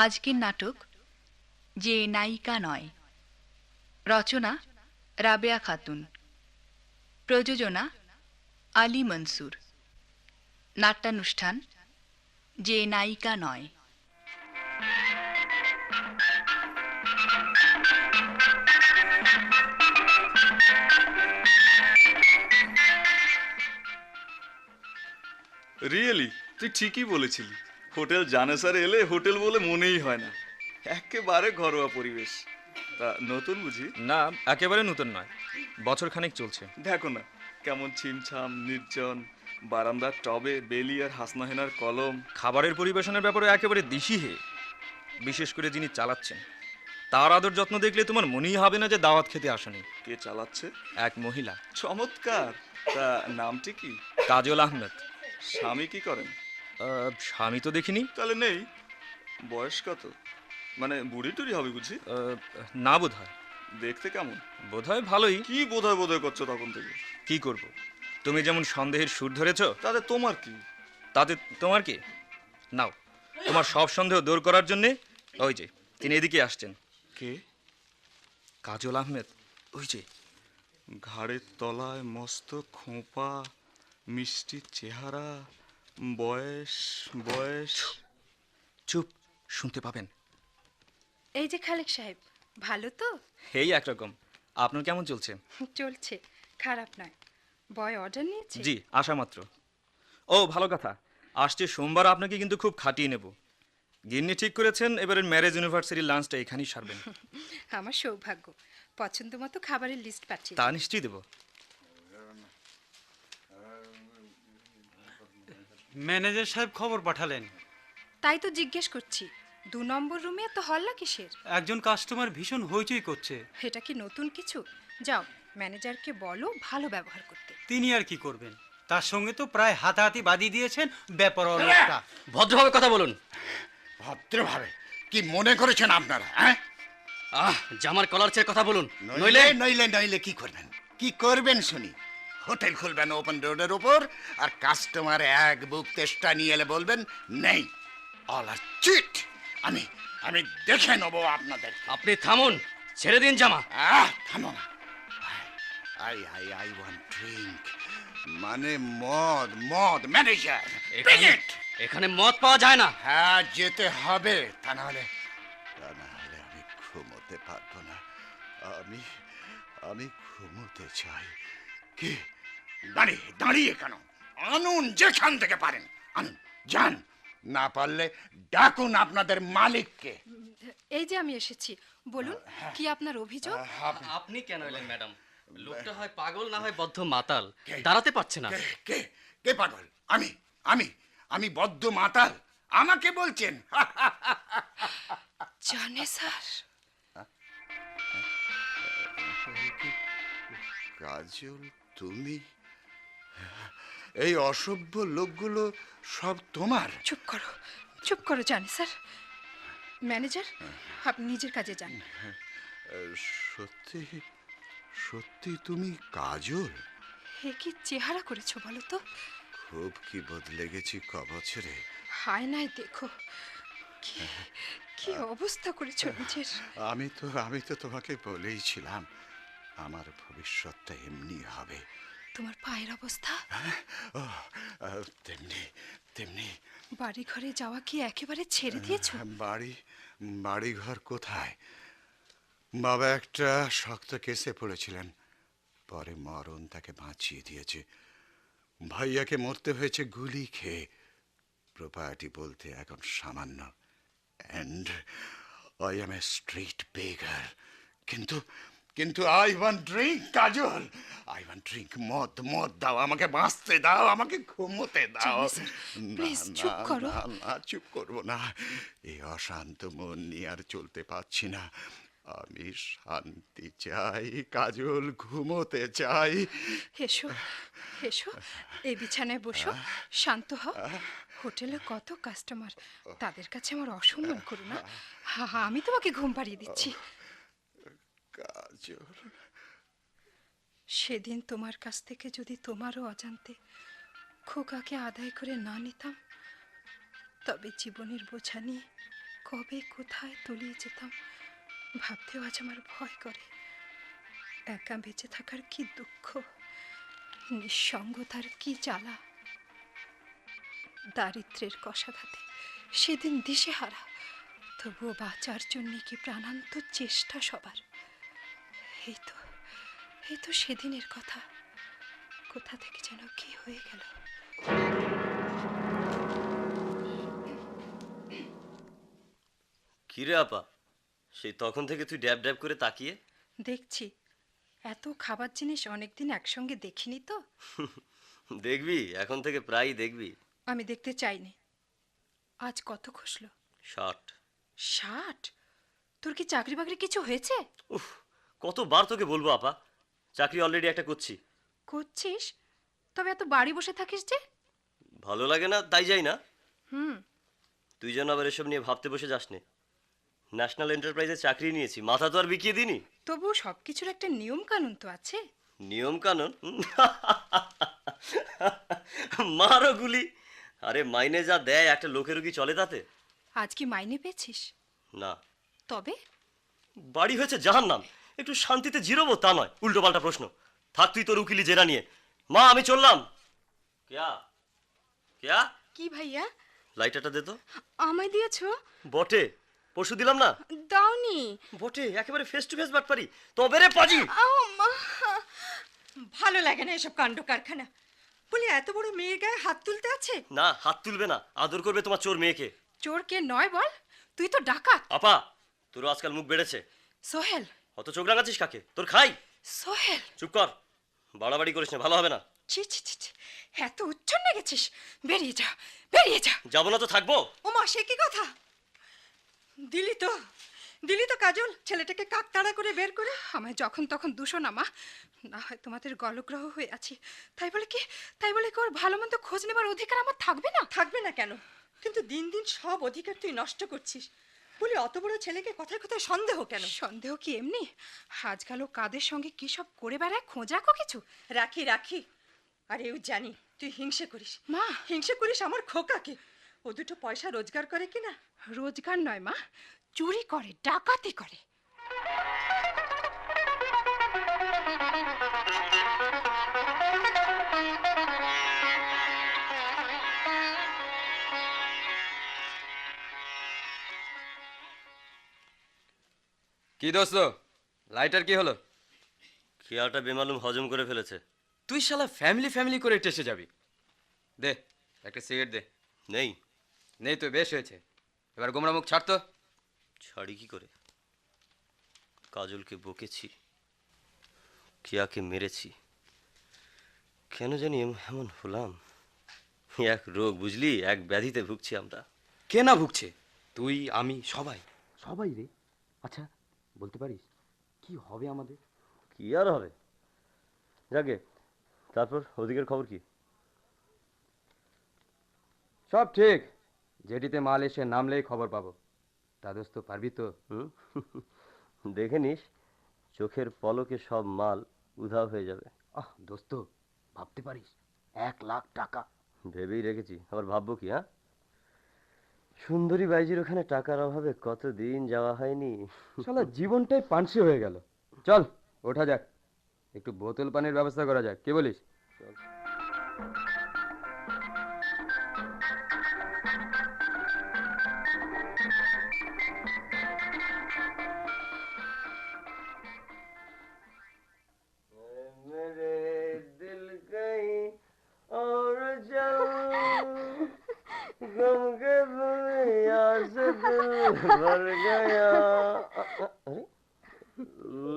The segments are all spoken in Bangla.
আজকের নাটক যে নায়িকা নয়। রচনা রাবেয়া খাতুন। প্রযোজনা আলী মনসুর। নাট্যানুষ্ঠান যে নায়িকা নয়। রিয়েলি তুই ঠিকই বলেছিলি। হোটেল জানেসার এলে হোটেল বলে মনেই হয় না, একেবারে ঘরোয়া পরিবেশ। তা নতুন বুঝি? না, একেবারে নতুন নয়, বছর খানেক চলছে। দেখো না কেমন ছিমছাম নির্জন, বারান্দার টবে বেলি আর হাসনা হেনার কলম। খাবারের পরিবেশনের ব্যাপারে একেবারে দিশিহে। বিশেষ করে যিনি চালাচ্ছেন তার আদর যত্ন দেখলে তোমার মনেই হবে না যে দাওয়াত খেতে আসেনি। কে চালাচ্ছে? এক মহিলা। চমৎকার। তা নামটি কি? কাজল আহমেদ। স্বামী কি করেন? স্বামী তো দেখিনি। তাহলে নেই? বয়স কত? মানে বুড়ি টুড়ি হবে বুঝি? না বোধ হয়। দেখতে কেমন? বোধ হয় ভালোই। কি বোধ হয় করছো তখন থেকে? কি করব, তুমি যেমন সন্দেহের সুর ধরেছ, তাতে তোমার কি? তাতে তোমার কি? নাও, তোমার সব সন্দেহ দূর করার জন্যে ওই যে তিনি এদিকে আসছেন। কে? কাজল আহমেদ, ওই যে। ঘাড়ের তলায় মস্ত খোঁপা, মিষ্টি চেহারা, বয়স বয়স। চুপ, শুনতে পাবেন। এই যে খালেক সাহেব, ভালো তো? এই একরকম। আপনার কেমন চলছে? চলছে, খারাপ নয়। বয় অর্ডার নিয়েছে? জি, আসা মাত্র। ও ভালো কথা, আসছে সোমবার আপনাকে কিন্তু খুব খাটিয়ে নেব। গিন্নি ঠিক করেছেন এবারের ম্যারেজ ইউনিভার্সিটির লাঞ্চটা এখানেই সারবেন। আমার সৌভাগ্য, পছন্দ মতো খাবারের লিস্ট পাচ্ছি। তা নিশ্চয়ই দেব। ম্যানেজার সাহেব খবর পাঠালেন। তাই তো জিজ্ঞেস করছি, 2 নম্বর রুমে এত হল্লা কিসের? একজন কাস্টমার ভীষণ হইচই করছে। এটা কি নতুন কিছু? যাও, ম্যানেজারকে বলো ভালো ব্যবহার করতে। তিনি আর কি করবেন, তার সঙ্গে তো প্রায় হাতাহাতি বাঁধিয়ে দিয়েছেন বেপরোয়া লোকটা। ভদ্রভাবে কথা বলুন। ভদ্রভাবে কি মনে করেছেন আপনারা? হ্যাঁ, জামার কলার ছেড়ে কথা বলুন, নইলে নইলে নইলে কি করবেন? কি করবেন শুনি? হোটেল খুলবেন ওপেন রোডের উপর, আর কাস্টমার এক বুক তেষ্টা নিয়ে এলে বলবেন নেই, অল আর চিট। আমি আমি দেখে নেবো আপনাদের। আপনি থামুন, ছেড়ে দিন জামা। থামো না। I I I want drink, মানে মদ। মদ ম্যানেজার, এখানে মদ পাওয়া যায় না। হ্যাঁ, যেতে হবে, তা না হলে আমি ঘুমোতে পারবো না। আমি আমি ঘুমোতে চাই। কি দাঁড়িয়ে দাঁড়িয়ে কেন? আনুন, যেখান থেকে পারেন আনুন। যান, না পারলে ডাকুন আপনাদের মালিককে। এই যে আমি এসেছি, বলুন কি আপনার অভিযোগ? আপনি কেন এলেন ম্যাডাম? লোকটা হয় পাগল না হয় বদ্ধ মাতাল, দাঁড়াতে পারছে না। কে কে কে পাগল? আমি আমি আমি বদ্ধ মাতাল? আমাকে বলছেন? জানে স্যার, কাজল, তুমি? এই অসভ্য লোকগুলো সব তোমার? চুপ করো জানে স্যার। ম্যানেজার, আপনি নিজের কাজে যান। সত্যি সত্যি তুমি কাজল? হে কি চেহারা করেছো বলো তো? খুব কি বদলে গেছি বছরে। হায় নাই দেখো, কি কি অবস্থা করেছো নিজের। আমি তো তোমাকে বলেইছিলাম আমার ভবিষ্যৎটা এমনি হবে। তোমার পায়ের অবস্থা? তেমনি তেমনি। বাড়ি ঘরে যাওয়া কি একেবারে ছেড়ে দিয়েছো? বাড়ি ঘর কোথায়? বাবা একটা শক্ত কেসে পড়েছিলেন, পরে মরণ তাকে বাঁচিয়ে দিয়েছে। ভাইয়াকে মরতে হয়েছে গুলি খেয়ে। প্রপার্টি বলতে এখন সামান্য, and I am a street beggar. কিন্তু কিন্তু I want drink, Kajal. I want drink. মদ দাও আমাকে, বাঁচতে দাও আমাকে, ঘুমোতে দাও। প্লিজ চুপ করো। না, চুপ করবো না। এই অশান্ত মন নিয়ে আর চলতে পারছি না। আমি শান্তি চাই কাজল, ঘুমোতে চাই। এসো এসো, এই বিছানায় বসো, শান্ত হও। হোটেলে কত কাস্টমার, তাদের কাছে আমার অসম্মান করো না। আমি তোমাকে ঘুম পাড়িয়ে দিচ্ছি। কাজল, সেদিন তোমার কাছ থেকে যদি তোমারও অজান্তে খোকাকে আদায় করে না নিতাম, তবে জীবনের বোঝা নিয়ে কবে কোথায় তলিয়ে যেতাম ভাবতেও আজ আমার ভয় করে। একা বেঁচে থাকার কি দুঃখ, নিঃসঙ্গতার কি জ্বালা, দারিদ্র্যের কষাঘাতে সেদিন দিশেহারা, তবুও বাঁচার জন্য কি প্রাণান্ত চেষ্টা সবার। এই তো সেদিনের কথা, কোথা থেকে যেন কি হয়ে গেল। কিরে আপা, সেই তখন থেকে তুই ড্যাব ড্যাব করে তাকিয়ে? দেখছি, এত খাবার জিনিস অনেকদিন একসঙ্গে দেখিনি তো। দেখবি, এখন থেকে প্রায়ই দেখবি। আমি দেখতে চাইনি। আজ কত খসলো? 60। 60? তোর কি চাকরি বাকরি কিছু হয়েছে? উফ, কতবার তোকে বলবো আপা, চাকরি অলরেডি একটা করছি। করছিস? তবে এত বাড়ি বসে থাকিস যে? ভালো লাগে না তাই যাই না। হুম। তুই যেন আবার এসব নিয়ে ভাবতে বসে যাস নে। ন্যাশনাল এন্টারপ্রাইজে চাকরি নিয়েছি, মাথা তো আর বিকিয়ে দিনি। তবু সবকিছুর একটা নিয়ম কানুন তো আছে। নিয়ম কানুন? মারো গুলি। আরে মাইনে যা দেয় একটা লোকেরও কি চলে তাতে? আজ কি মাইনে পেয়েছিস? না। তবে বাড়ি হয়েছে জাহান্নাম, একটু শান্তিতে জিরোবো তা নয়, উল্টো পাল্টা প্রশ্ন। থাক তুই তোর উকিলি জেরা নিয়ে। মা আমি চললাম। কেয়া কেয়া, কি ভাইয়া? লাইটারটা দে তো। আমায় দিয়েছো? বটে, পরশু দিলাম না? দাওনি। বটে, একেবারে ফেস টু ফেস বাটপারি। তবে রে পাজি। ভালো লাগে না এসব কাণ্ড কারখানা। বলি এত বড় মেয়ের গায়ে হাত তুলতে আছে? না, হাত তুলবে না, আদর করবে তোমার চোর মেয়েকে। চোর কে নয় বল? তুই তো ডাকাত। আপা, তোরও আজকাল মুখ বেড়েছে। সোহেল। অত চোখ রাঙাচ্ছিস কাকে? তোর খাই। সোহেল। চুপ কর, বাড়াবাড়ি করিস না, ভালো হবে না। ছি ছি ছি ছি, এত উচ্ছন্নে গেছিস? বেরিয়ে যা, বেরিয়ে যা। যাবো না তো থাকবো। ওমা, সে কি কথা! দিলি তো কাজল ছেলেটাকে কাকতাড়া করে বের করে। আমায় যখন তখন দূষণ আমা, না হয় তোমাদের গলগ্রহ হয়ে আছি, তাই বলে কি ওর ভালো মন্দ খোঁজ নেবার অধিকার আমার থাকবে না? থাকবে না কেন? কিন্তু দিন দিন সব অধিকার তুই নষ্ট করছিস। বলি অত বড় ছেলেকে কথায় কথায় সন্দেহ কেন? সন্দেহ কি এমনি? আজকাল ও কাদের সঙ্গে কি সব করে বেড়ায়, খোঁজাকো কিছু? রাখি। আর এও জানি তুই হিংসে করিস। মা, হিংসে করিস আমার খোকাকে। ও দুটো পয়সা রোজগার করে কিনা? রোজগার নয় মা, চুরি করে, ডাকাতি করে। কি দোস্ত, লাইটার কি হলো? খেয়াটা বেমালুম হজম করে ফেলেছে। তুই শালা ফ্যামিলি করে টেসে যাবি। দে একটা সিগারেট দে। নেই। নেই তো বেশ হয়েছে, এবার গোমরা মুখ ছাড় তো। ছাড়ি কি করে? কাজলকে বকেছি, কিয়াকে মেরেছি, কেন জানি এমন হলাম। এক রোগ বুঝলি, এক ব্যাধিতে ভুগছি আমরা। কে না ভুগছে? তুই, আমি, সবাই রে। আচ্ছা বলতে পারিস কি হবে আমাদের? কি আর হবে, যাকে। তারপর ওদিকের খবর কি? সব ঠিক, জেটিতে মাল এসে নামলেই খবর পাবো। তা দোস্ত পারবি তো? দেখে নিস, চোখের পলকে সব মাল উধাও হয়ে যাবে। দোস্ত ভাবতে পারিস, 1,00,000 টাকা। ভেবেই রেখেছি, আবার ভাববো কি? হ্যাঁ, সুন্দরী বাইজির ওখানে টাকার অভাবে কতদিন যাওয়া হয়নি। শালা জীবনটাই পানসি হয়ে গেল। চল ওঠা যাক, একটু বোতল পানির ব্যবস্থা করা যাক, কি বলিস?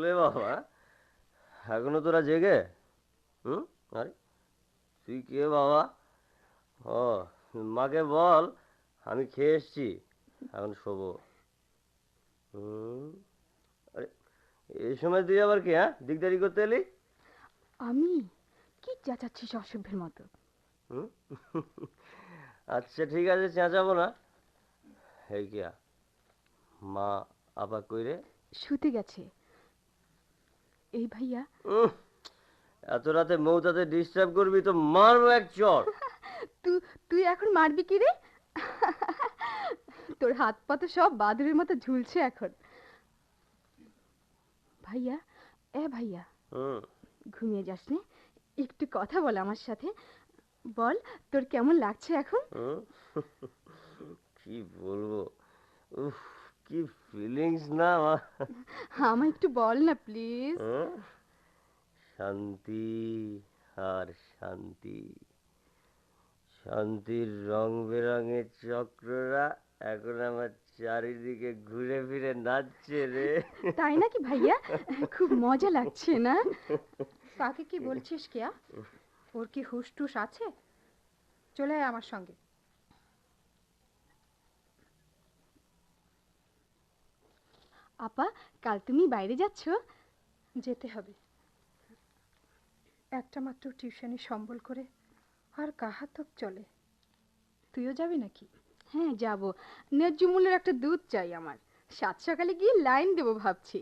লে বাবা, এখনো তোরা জেগে? আরে তুই কে বাবা? ও, মাকে বল আমি খেয়ে এসছি, এখন শোবো। আরে এই সময় তুই আবার কি? হ্যাঁ, দিকদারি করতে এলি? আমি কি চেঁচাচ্ছিস অসভ্যের মতো? আচ্ছা ঠিক আছে, চেঁচাবো না। এই কিয়া, মা আপা কই রে? শুতে গেছে। এই ভাইয়া, এত রাতে মৌতাতে ডিস্টার্ব করবি তো মারবো এক চড়। তুই এখন মারবি কি রে? তোর হাত পা তো সব বাদুড়ের মতো ঝুলছে এখন। ভাইয়া, ভাইয়া, হুম। ঘুমিয়ে যাস নে, একটু কথা বল আমার সাথে। বল তোর কেমন লাগছে এখন? হুম? কি বলবো, উফ, কি ফিলিংস না আমার। আমায় একটু বল না প্লিজ। হুম? শান্তি আর শান্তি, শান্তির রং বেরঙের চক্ররা এখন আমার চারিদিকে ঘুরে ফিরে নাচছে রে। তাই নাকি ভাইয়া? খুব মজা লাগছে না? কাকে কি বলছিস কেয়া? ওর কি হুশ টুস আছে? চলে আয় আমার সঙ্গে। আপা, কাল তুমি বাইরে যাচ্ছ? যেতে হবে। একটা মাত্র টিউশনি সম্বল করে আর কাহাতক চলে। তুইও যাবি নাকি? হ্যাঁ যাব। ন্যায্য মূল্যের একটা দুধ চাই আমার। সাত সকালে গিয়ে লাইন দেবো ভাবছি।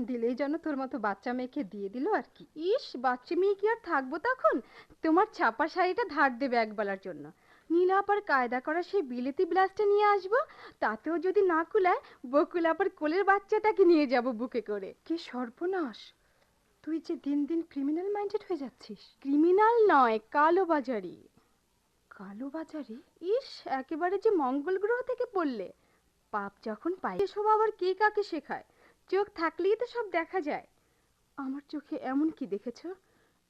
দিলেই যেন তোর মতো বাচ্চা মেয়েকে দিয়ে দিল আর কি। ইস, বাচ্চা মেয়ে কি আর থাকবো তখন? তোমার ছাপা শাড়িটা ধার দেবে একবেলার জন্য। নীলাপার কায়দা করা সেই বিলেতি ব্লাউজটা নিয়ে আসবো। তাতেও যদি না কুলায়, বকুল আপার কোলের বাচ্চাটাকে নিয়ে যাব বুকে করে। কি সর্বনাশ! তুই যে দিন দিন ক্রিমিনাল মাইন্ডেড হয়ে যাচ্ছিস। ক্রিমিনাল নয়, কালোবাজারি। কালোবাজারি? ইস, একেবারে যে মঙ্গল গ্রহ থেকে পড়লে। পাপ যখন পাই, এসব আবার কে কাকে শেখায়? চোখ থাকলেই তো সব দেখা যায়। আমার চোখে এমন কি দেখেছ?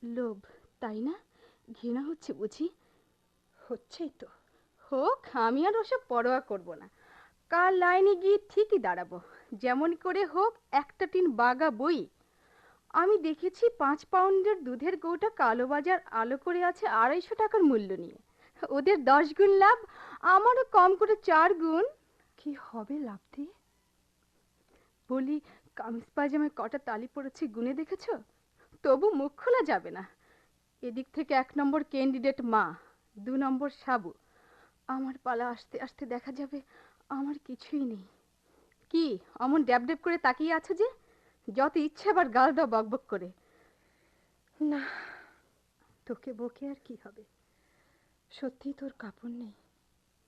লোভ, তাই না? ঘৃণা হচ্ছে বুঝি? হচ্ছেই তো। হোক, আমি আর ওসব পরোয়া করব না। কাল লাইনে গিয়ে ঠিকই দাঁড়াবো। যেমন করে হোক একটা টিন বাগা বই। আমি দেখেছি 5 পাউন্ডের দুধের গৌটা কালোবাজার আলো করে আছে 250 টাকার মূল্য নিয়ে। ওদের 10 গুণ লাভ, আমারও কম করে 4 গুণ। কি হবে লাভ দিয়ে? বলি, কামিজ পায়জামায় কটা তালি পড়েছে গুনে দেখেছো? তবু মুখ খোলা যাবে না। এদিক থেকে 1 নম্বর ক্যান্ডিডেট মা, 2 নম্বর সাবু। আমার পালা আসতে আসতে দেখা যাবে আমার কিছুই নেই। কি অমন ড্যাব ড্যাব করে তাকিয়ে আছে যে? যত ইচ্ছে আবার গাল দাও বকবক করে। না, তোকে বকে আর কি হবে? সত্যি তোর কাপড় নেই।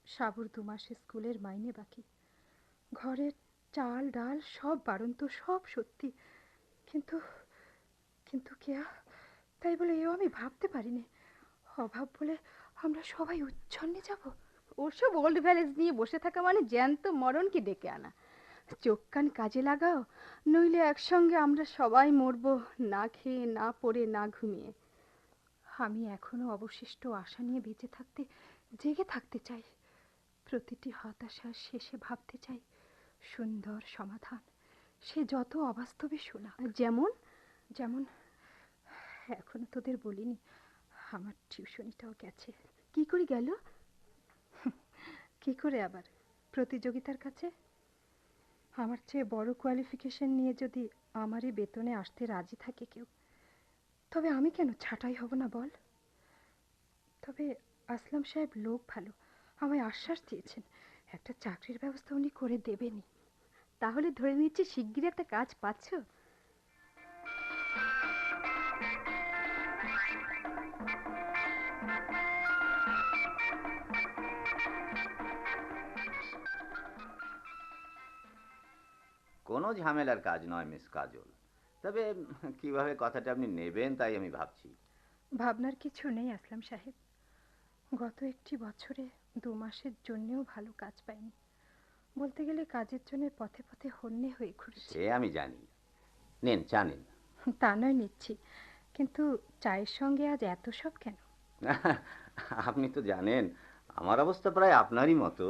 সাবুর 2 মাসের স্কুলের মাইনে বাকি। ঘরের চাল ডাল সব বাড়ন্ত, সব সত্যি। কিন্তু কিন্তু কেয়া, তাই বলে এও আমি ভাবতে পারিনি অভাব বলে আমরা সবাই উচ্ছন্নে যাব। ওসব ওল্ড ভ্যালেজ নিয়ে বসে থাকা মানে জ্যান্ত মরণকে ডেকে আনা। চোখ কান কাজে লাগাও, নইলে একসঙ্গে আমরা সবাই মরবো, না খেয়ে, না পড়ে, না ঘুমিয়ে। আমি এখনো অবশিষ্ট আশা নিয়ে বেঁচে থাকতে, জেগে থাকতে চাই। প্রতিটি হতাশার শেষে ভাবতে চাই সুন্দর সমাধান, সে যত অবাস্তবে শোনা। যেমন? যেমন এখনো তোদের বলিনি, আমার টিউশনিটাও গেছে। কি করে গেল? কি করে আবার? প্রতিযোগিতার কাছে। আমার চেয়ে বড় কোয়ালিফিকেশন নিয়ে যদি আমারই বেতনে আসতে রাজি থাকে কেউ, তবে আমি কেন ছাঁটাই হব না বল? তবে আসলাম সাহেব লোক ভালো, আমায় আশ্বাস দিয়েছেন একটা চাকরির ব্যবস্থা উনি করে দেবেনই। তাহলে ধরে নিচ্ছি শিগগিরই একটা কাজ পাচ্ছ? কোনো ঝামেলার কাজ নয় মিস কাজল, তবে কিভাবে কথাটা আপনি নেবেন তাই আমি ভাবছি। ভাবনার কিছু নেই আসলাম সাহেব। গত একটি বছরে 2 মাসের জন্যেও ভালো কাজ পাইনি। বলতে গেলে কাজের জন্য পথে পথে হন্যে হয়ে ঘুরেছি। সে আমি জানি। নেন চা নিন। তা নয় নিচ্ছি, কিন্তু চায়ের সঙ্গে আজ এত সব কেন? আপনি তো জানেন আমার অবস্থা প্রায় আপনারই মতো।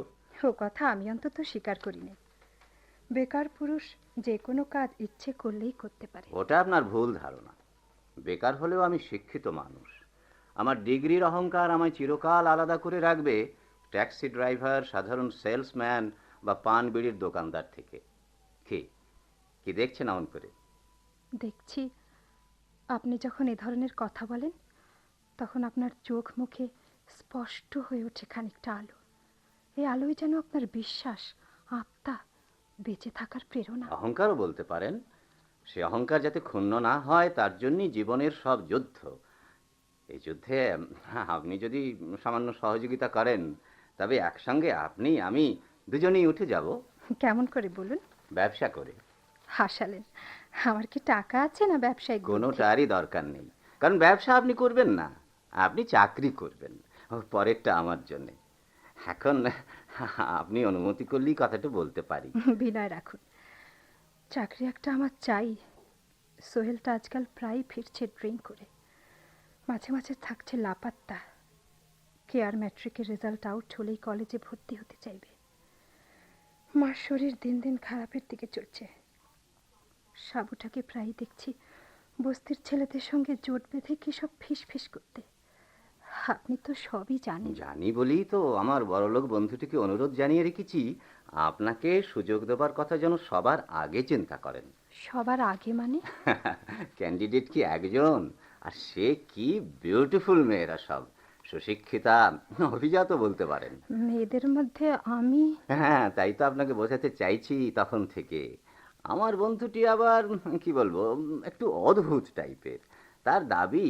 ও কথা আমি অন্তত স্বীকার করিনি। বেকার পুরুষ যে কোনো কাজ ইচ্ছে করলেই করতে পারে। ওটা আপনার ভুল ধারণা। বেকার হলেও আমি শিক্ষিত মানুষ। আমার ডিগ্রির অহংকার আমায় চিরকাল আলাদা করে রাখবে ট্যাক্সি ড্রাইভার, সাধারণ সেলসম্যান বা পান বিড়ির দোকানদার থেকে। কি কি দেখছেন এমন করে? দেখছি, আপনি যখন এ ধরনের কথা বলেন তখন আপনার চোখ মুখে স্পষ্ট হয়ে ওঠে খানিকটা আলো। এই আলোয় যেন আপনার বিশ্বাস, আত্মা, বেঁচে থাকার প্রেরণা। অহংকারও বলতে পারেন। সে অহংকার যাতে ক্ষুণ্ণ না হয় তার জন্যই জীবনের সব যুদ্ধ। এই যুদ্ধে আপনি যদি সামান্য সহযোগিতা করেন তবে একসঙ্গে আপনি আমি দুজনেই উঠে যাব। কেমন করে বলুন? ব্যবসা করে। হাসালেন। আমার কি টাকা আছে না ব্যবসায়িক বুদ্ধি? কোনোটারই দরকার নেই, কারণ ব্যবসা আপনি করবেন না, আপনি চাকরি করবেন। পরেরটা আমার জন্যে। এখন আপনি অনুমতি করলেই কথাটা বলতে পারি। বিনয় রাখুন, চাকরি একটা আমার চাই। সোহেলটা আজকাল প্রায় ফিরছে ড্রিঙ্ক করে, মাঝে মাঝে থাকছে লাপাত্তা। কেয়ার ম্যাট্রিকের রেজাল্ট আউট হলেই কলেজে ভর্তি হতে চাইবে। মার শরীর দিন দিন খারাপের দিকে চলছে। সাবুটাকে প্রায় দেখছি বস্তির ছেলেদের সঙ্গে জোট বেঁধে কি সব ফিস ফিস করতে। আপনি তো সবই জানেন। জানি বলেই তো আমার বড়লোক বন্ধুটিকে অনুরোধ জানিয়ে রেখেছি আপনাকে সুযোগ দেবার কথা যেন সবার আগে চিন্তা করেন। সবার আগে মানে? ক্যান্ডিডেট কি একজন, আর সে কি বিউটিফুল মেয়েরা, সব সুশিক্ষিতা, অভিজাত বলতে পারেন। মেয়েদের মধ্যে আমি? হ্যাঁ, তাই তো আপনাকে বোঝাতে চাইছি তখন থেকে। আমার বন্ধুটি আবার কি বলবো, একটু অদ্ভুত টাইপের। তার দাবি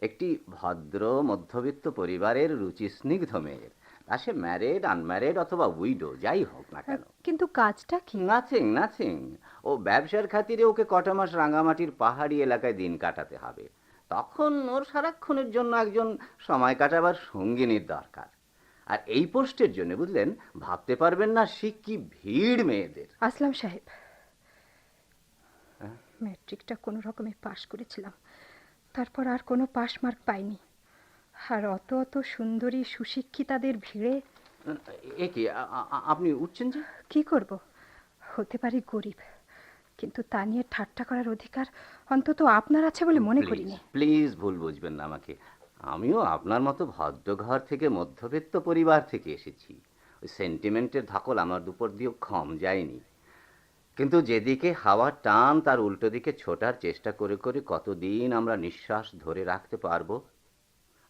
একটি ভদ্র মধ্যবিত্ত পরিবারের রুচিস্নিগ্ধ মেয়ের। তা সে ম্যারেড, আনম্যারেড অথবা উইডো যাই হোক না কেন। কিন্তু কাজটা কি? Nothing nothing. ও ব্যবসার খাতিরে ওকে কটা মাস রাঙামাটির পাহাড়ি এলাকায় দিন কাটাতে হবে। তখন ওর সারাক্ষণের জন্য একজন সময় কাটাবার সঙ্গিনীর দরকার। আর এই পোস্টের জন্য বুঝলেন, ভাবতে পারবেন না সে কি ভিড় মেয়েদের। আসলাম সাহেব, ম্যাট্রিকটা কোনো রকমে পাশ করেছিলাম, তারপর আর কোনো পাস মার্ক পাইনি। আর অত অত সুন্দরী সুশিক্ষিতাদের ভিড়ে। এ কি আপনি উঠছেন যে? কি করব, হতে পারি গরিব, কিন্তু তা নিয়ে ঠাট্টা করার অধিকার অন্তত আপনার আছে বলে মনে করিনি। প্লিজ ভুল বুঝবেন না আমাকে। আমিও আপনার মতো ভদ্রঘর থেকে মধ্যবিত্ত পরিবার থেকে এসেছি। ওই সেন্টিমেন্টের ধাকল আমার দুপুর দিয়েও কম যায়নি। কিন্তু যেদিকে হাওয়ার টান তার উল্টো দিকে ছোটার চেষ্টা করে করে কতদিন আমরা নিঃশ্বাস ধরে রাখতে পারবো।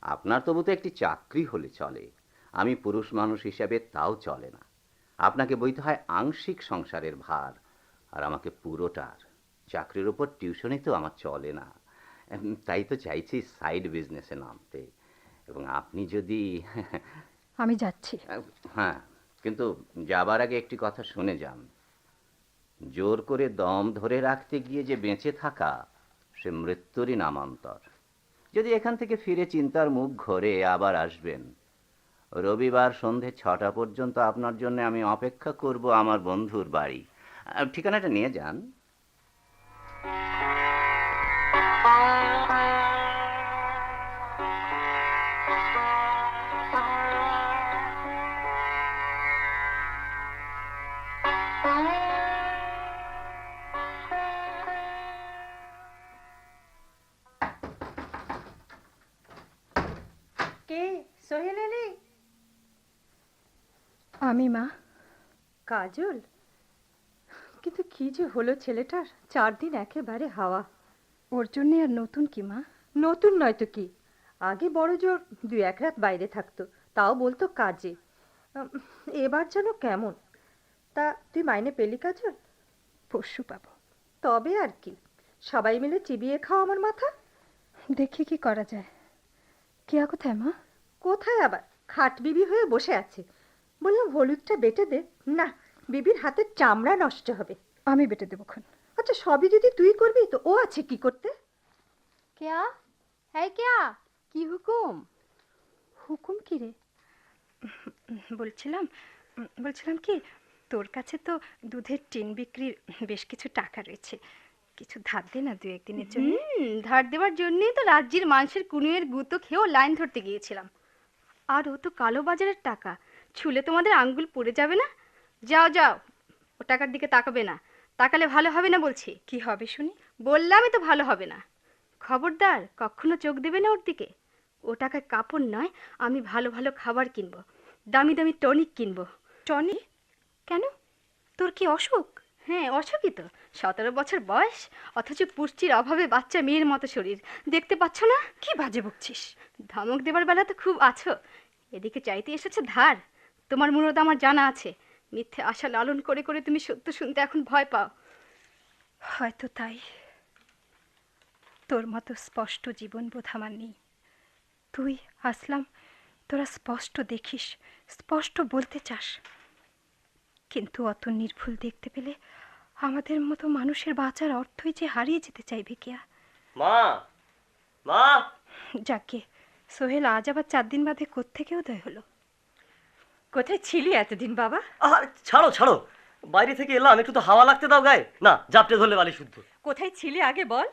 আপনার তবু তো একটি চাকরি হলে চলে, আমি পুরুষ মানুষ হিসাবে তাও চলে না। আপনাকে বইতে হয় আংশিক সংসারের ভার, আর আমাকে পুরোটার। চাকরির উপর টিউশনই তো আমার চলে না। তাই তো চাইছি সাইড বিজনেসে নামতে। এবং আপনি যদি আমি যাচ্ছি। হ্যাঁ, কিন্তু যাবার আগে একটি কথা শুনে যান। জোর করে দম ধরে রাখতে গিয়ে যে বেঁচে থাকা, সে মৃত্যুরই নামান্তর। যদি এখান থেকে ফিরে চিন্তার মুখ ঘোরে আবার আসবেন। রবিবার সন্ধে 6টা পর্যন্ত আপনার জন্য আমি অপেক্ষা করব আমার বন্ধুর বাড়ি। ঠিকানাটা নিয়ে যান। কে? সোহেল এলি? আমি মা। কাজল? কিন্তু কি যে হলো ছেলেটার, 4 দিন একেবারে হাওয়া। ওর জন্যে আর নতুন কি মা? নতুন নয় তো কি, আগে বড় জোর 2-1 রাত বাইরে থাকতো, তাও বলতো কাজে। এবার যেন কেমন। তা তুই মাইনে পেলি কাজল? পরশু পাবো। তবে আর কি, সবাই মিলে চিবিয়ে খাও আমার মাথা। দেখি কি করা যায়। কেয়া কোথায় মা? কোথায় আবার, খাট বিবি হয়ে বসে আছে। বললাম হলুদটা বেটে দে, না, বিবির হাতের চামড়া নষ্ট হবে। আমি বেটে দেবক্ষণ। আচ্ছা, সবই যদি তুই করবি তো ও আছে কি করতে? কেয়া, হ্যাঁ কেয়া, কি হুকুম? হুকুম কি রে? বলছিলাম কি, তোর কাছে তো দুধের টিন বিক্রির বেশ কিছু টাকা রয়েছে, কিছু ধার দে না 2-1 দিনের জন্য। ধার দেওয়ার জন্যই তো রাজ্যের মানুষের কুনুয়ের গুঁতো খেয়েও লাইন ধরতে গিয়েছিলাম। আর ও তো কালো বাজারের টাকা, ছুলে তোমাদের আঙ্গুল পড়ে যাবে না। যাও যাও, ও টাকার দিকে তাকাবে না, তাকালে ভালো হবে না বলছি। কি হবে শুনি? বললামই তো ভালো হবে না। খবরদার কখনো চোখ দেবে না ওর দিকে। ও টাকায় কাপড় নয়, আমি ভালো ভালো খাবার কিনবো, দামি দামি টনিক কিনবো। টনিক? কেন, তোর কি অসুখ? হ্যাঁ, অসুখই তো। 17 বছর বয়স, অথচ পুষ্টির অভাবে বাচ্চা মেয়ের মতো শরীর, দেখতে পাচ্ছ না? কি বাজে বকছিস? ধমক দেবার বেলা তো খুব আছো, এদিকে চাইতে এসেছে ধার। তোমার মুরদ আমার জানা আছে, মিথ্যে আশা লালন করে করে তুমি সত্য শুনতে এখন ভয় পাও। হয়তো তাই। তোর মতো স্পষ্ট জীবনবোধ আমার নেই। তুই আসলাম, তোরা স্পষ্ট দেখিস, স্পষ্ট বলতে চাস। কিন্তু অত নির্ভুল দেখতে পেলে আমাদের মতো মানুষের বাঁচার অর্থই যে হারিয়ে যেতে চাইবে কেয়া। মা, মা। যাকে সোহেল আজ আবার 4 দিন বাদে কোত্থেকে উদয় হলো। কোথায় ছিলি এতদিন বাবা? আর ছাড়ো ছাড়ো, বাইরে থেকে এলাম, একটু তো হাওয়া লাগতে দাও গায়ে। না, জাপটে ধরলে বালি শুদ্ধ। কোথায় ছিলি আগে বল।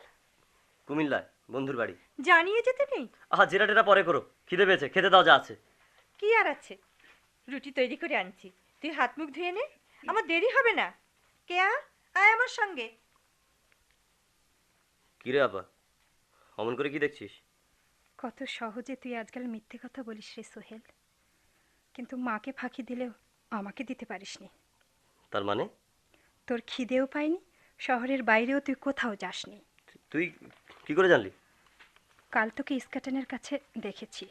কুমিল্লায়, বন্ধুর বাড়ি। জানিয়ে যেতে নেই? জেরা টেরা পরে করো, খিদে পেয়েছে, খেতে দাও যা আছে। কি আর আছে, রুটি তৈরি করে আনছি, তুই হাত মুখ ধুয়ে নে, আমার দেরি হবে না। কেয়া, আয় আমার সঙ্গে। কিরে আপা, অমন করে কি দেখছিস? কত সহজে তুই আজকাল মিথ্যে কথা বলিস রে সোহেল, কিন্তু মাকে ফাঁকি দিলেও আমাকে দিতে পারিসনি। তার মানে? তোর খিদেও পাইনি, শহরের বাইরেও তুই কোথাও যাসনি। তুই কি করে জানলি? কাল তোকে ইস্কাটনের কাছে দেখেছি,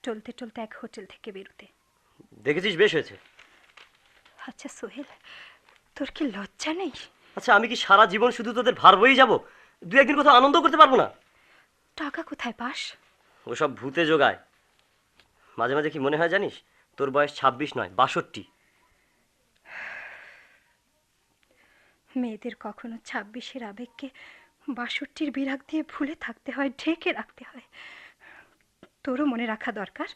চলতে চলতে এক হোটেল থেকে বেরোতে। দেখেছিস, বেশ হয়েছে। আচ্ছা সোহেল, তোর কি লজ্জা নেই? আচ্ছা, আমি কি সারা জীবন শুধু তোদের ভার বয়েই যাবো? দু একদিন কোথাও আনন্দ করতে পারবো না? টাকা কোথায় পাস? ওসব ভূতে জোগায়। মাঝে মাঝে কি মনে হয় জানিস, তোর বয়স 26 নয়, 62। মেয়েদের কখনো 26-এর আবেগকে 62-র বিরাগ দিয়ে ভুলে থাকতে হয়, ঢেকে রাখতে হয়। তোরও মনে রাখা দরকার,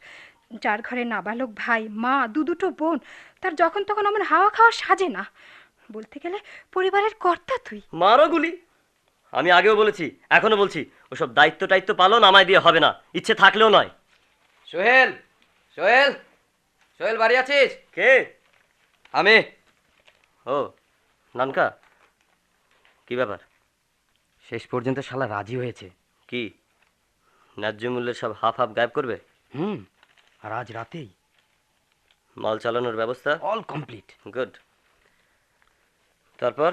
যার ঘরে নাবালক ভাই, মা, দুটো বোন, তার যখন তখন আমার হাওয়া খাওয়া সাজে না। বলতে গেলে পরিবারের কর্তা তুই। মারো গুলি। আমি আগেও বলেছি, এখনো বলছি, ওসব দায়িত্ব টাইত্ব পালন আমায় দিয়ে হবে না, ইচ্ছে থাকলেও নয়। সোহেল, সোহেল, সোহেল বাড়ি আছিস? কে? আমি। ও, নানকা, কি ব্যাপার? শেষ পর্যন্ত শালা রাজি হয়েছে। কি, ন্যায্য মূল্যের সব হাফ হাফ গায়েব করবে? আর আজ রাতেই মাল চালানোর ব্যবস্থা অল কমপ্লিট। গুড। তারপর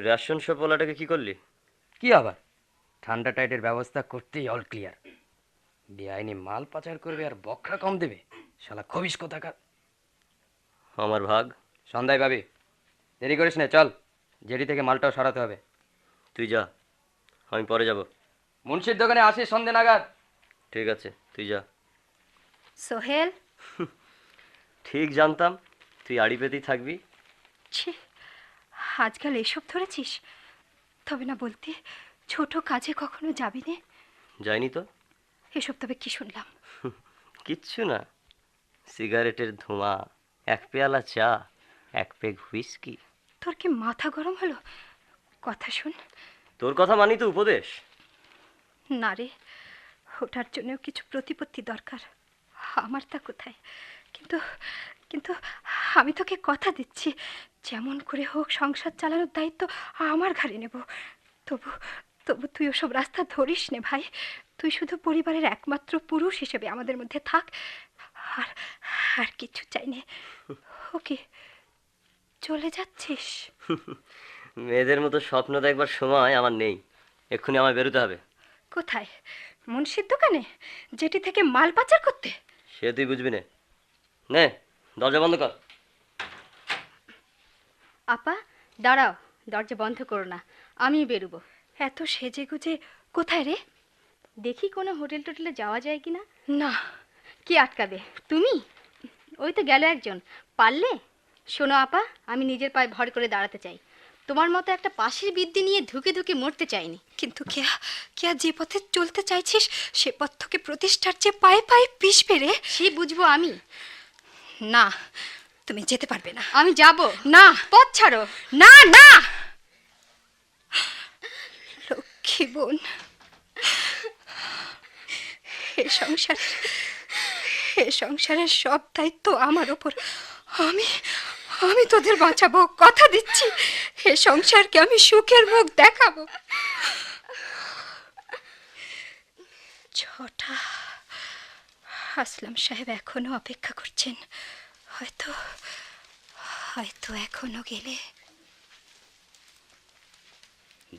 রেশন শপ ওলাটাকে কি করলি? কি আবার, ঠান্ডা টাইটের ব্যবস্থা করতেই অল ক্লিয়ার। বেআইনি মাল পাচার করবে আর বকরা কম দেবে, শালা খবিস কোথাকার। আমার ভাগ সন্ধ্যায় পাবি, দেরি করিস না, চল, জেডি থেকে মালটাও সরাতে হবে। তুই যা, আমি পরে যাব। মুন্সির দোকানে আসিস সন্ধে নাগাদ। ঠিক আছে, তুই যা। সোহেল, ঠিক জানতাম তুই আড়ি পেতেই থাকবি। ছি, আজকাল এসব ধরেছিস? তবে না বলতে, ছোট কাজে কখনো যাবি নে? যাইনি তো। এসব তবে কি শুনলাম? কিচ্ছু না, সিগারেটের ধোঁয়া, এক পেয়ালা চা, এক পেগ হুইস্কি। তোর কি মাথা গরম হলো? কথা শুন। তোর কথা মানি তো উপদেশ। না রে, ওটার জন্যও কিছু প্রতিপত্তি দরকার, আমার তা কোথায়? কিন্তু কিন্তু আমি তোকে কথা দিচ্ছি, যেমন করে হোক সংসার চালানোর দায়িত্ব আমার ঘাড়ে নেব। তবু তবু তুই ওসব রাস্তা ধরিস নে ভাই। তুই শুধু পরিবারের একমাত্র পুরুষ হিসেবে আমাদের মধ্যে থাক, আর আর কিছু চাই নে। ওকে, চলে যাচ্ছিস? মেয়েদের মতো স্বপ্ন দেখবার সময় আমার নেই, এক্ষুনি আমায় বেরোতে হবে। কোথায়? মুন্সির দোকানে, যেটি থেকে মাল পাচার করতে? সে তুই বুঝবি না। নে, দরজা বন্ধ কর। আপা দাঁড়াও, দরজা বন্ধ করো না, আমি বেরোবো। এত সেজে গুজে কোথায় রে? দেখি কোনো হোটেল টোটেলে যাওয়া যায় কি না। না। কি আটকাবে? তুমি? ওই তো গেল একজন, পারলে? শোনো আপা, আমি নিজের পায়ে ভর করে দাঁড়াতে চাই, তোমার মতো একটা পাশের বিদ্যে নিয়ে ধুকে ধুকে মরতে চাইনি। কিন্তু কেয়া, কেয়া, যে পথে চলতে চাইছিস সে পথ তোকে প্রতিষ্ঠার চেয়ে পায়ে পায়ে পিষবে রে। সে বুঝবো আমি। না, তুমি যেতে পারবে না। আমি যাব না। পথ ছাড়ো। না না, লক্ষ্মী বোন, এ সংসারের সব দায়িত্ব আমার ওপর। আমি আমি তোদের বাঁচাবো, কথা দিচ্ছি। এ সংসারকে আমি সুখের মুখ দেখাবো। ছটা, আসলাম সাহেব এখনো অপেক্ষা করছেন, হয়তো হয়তো এখনো গেলে।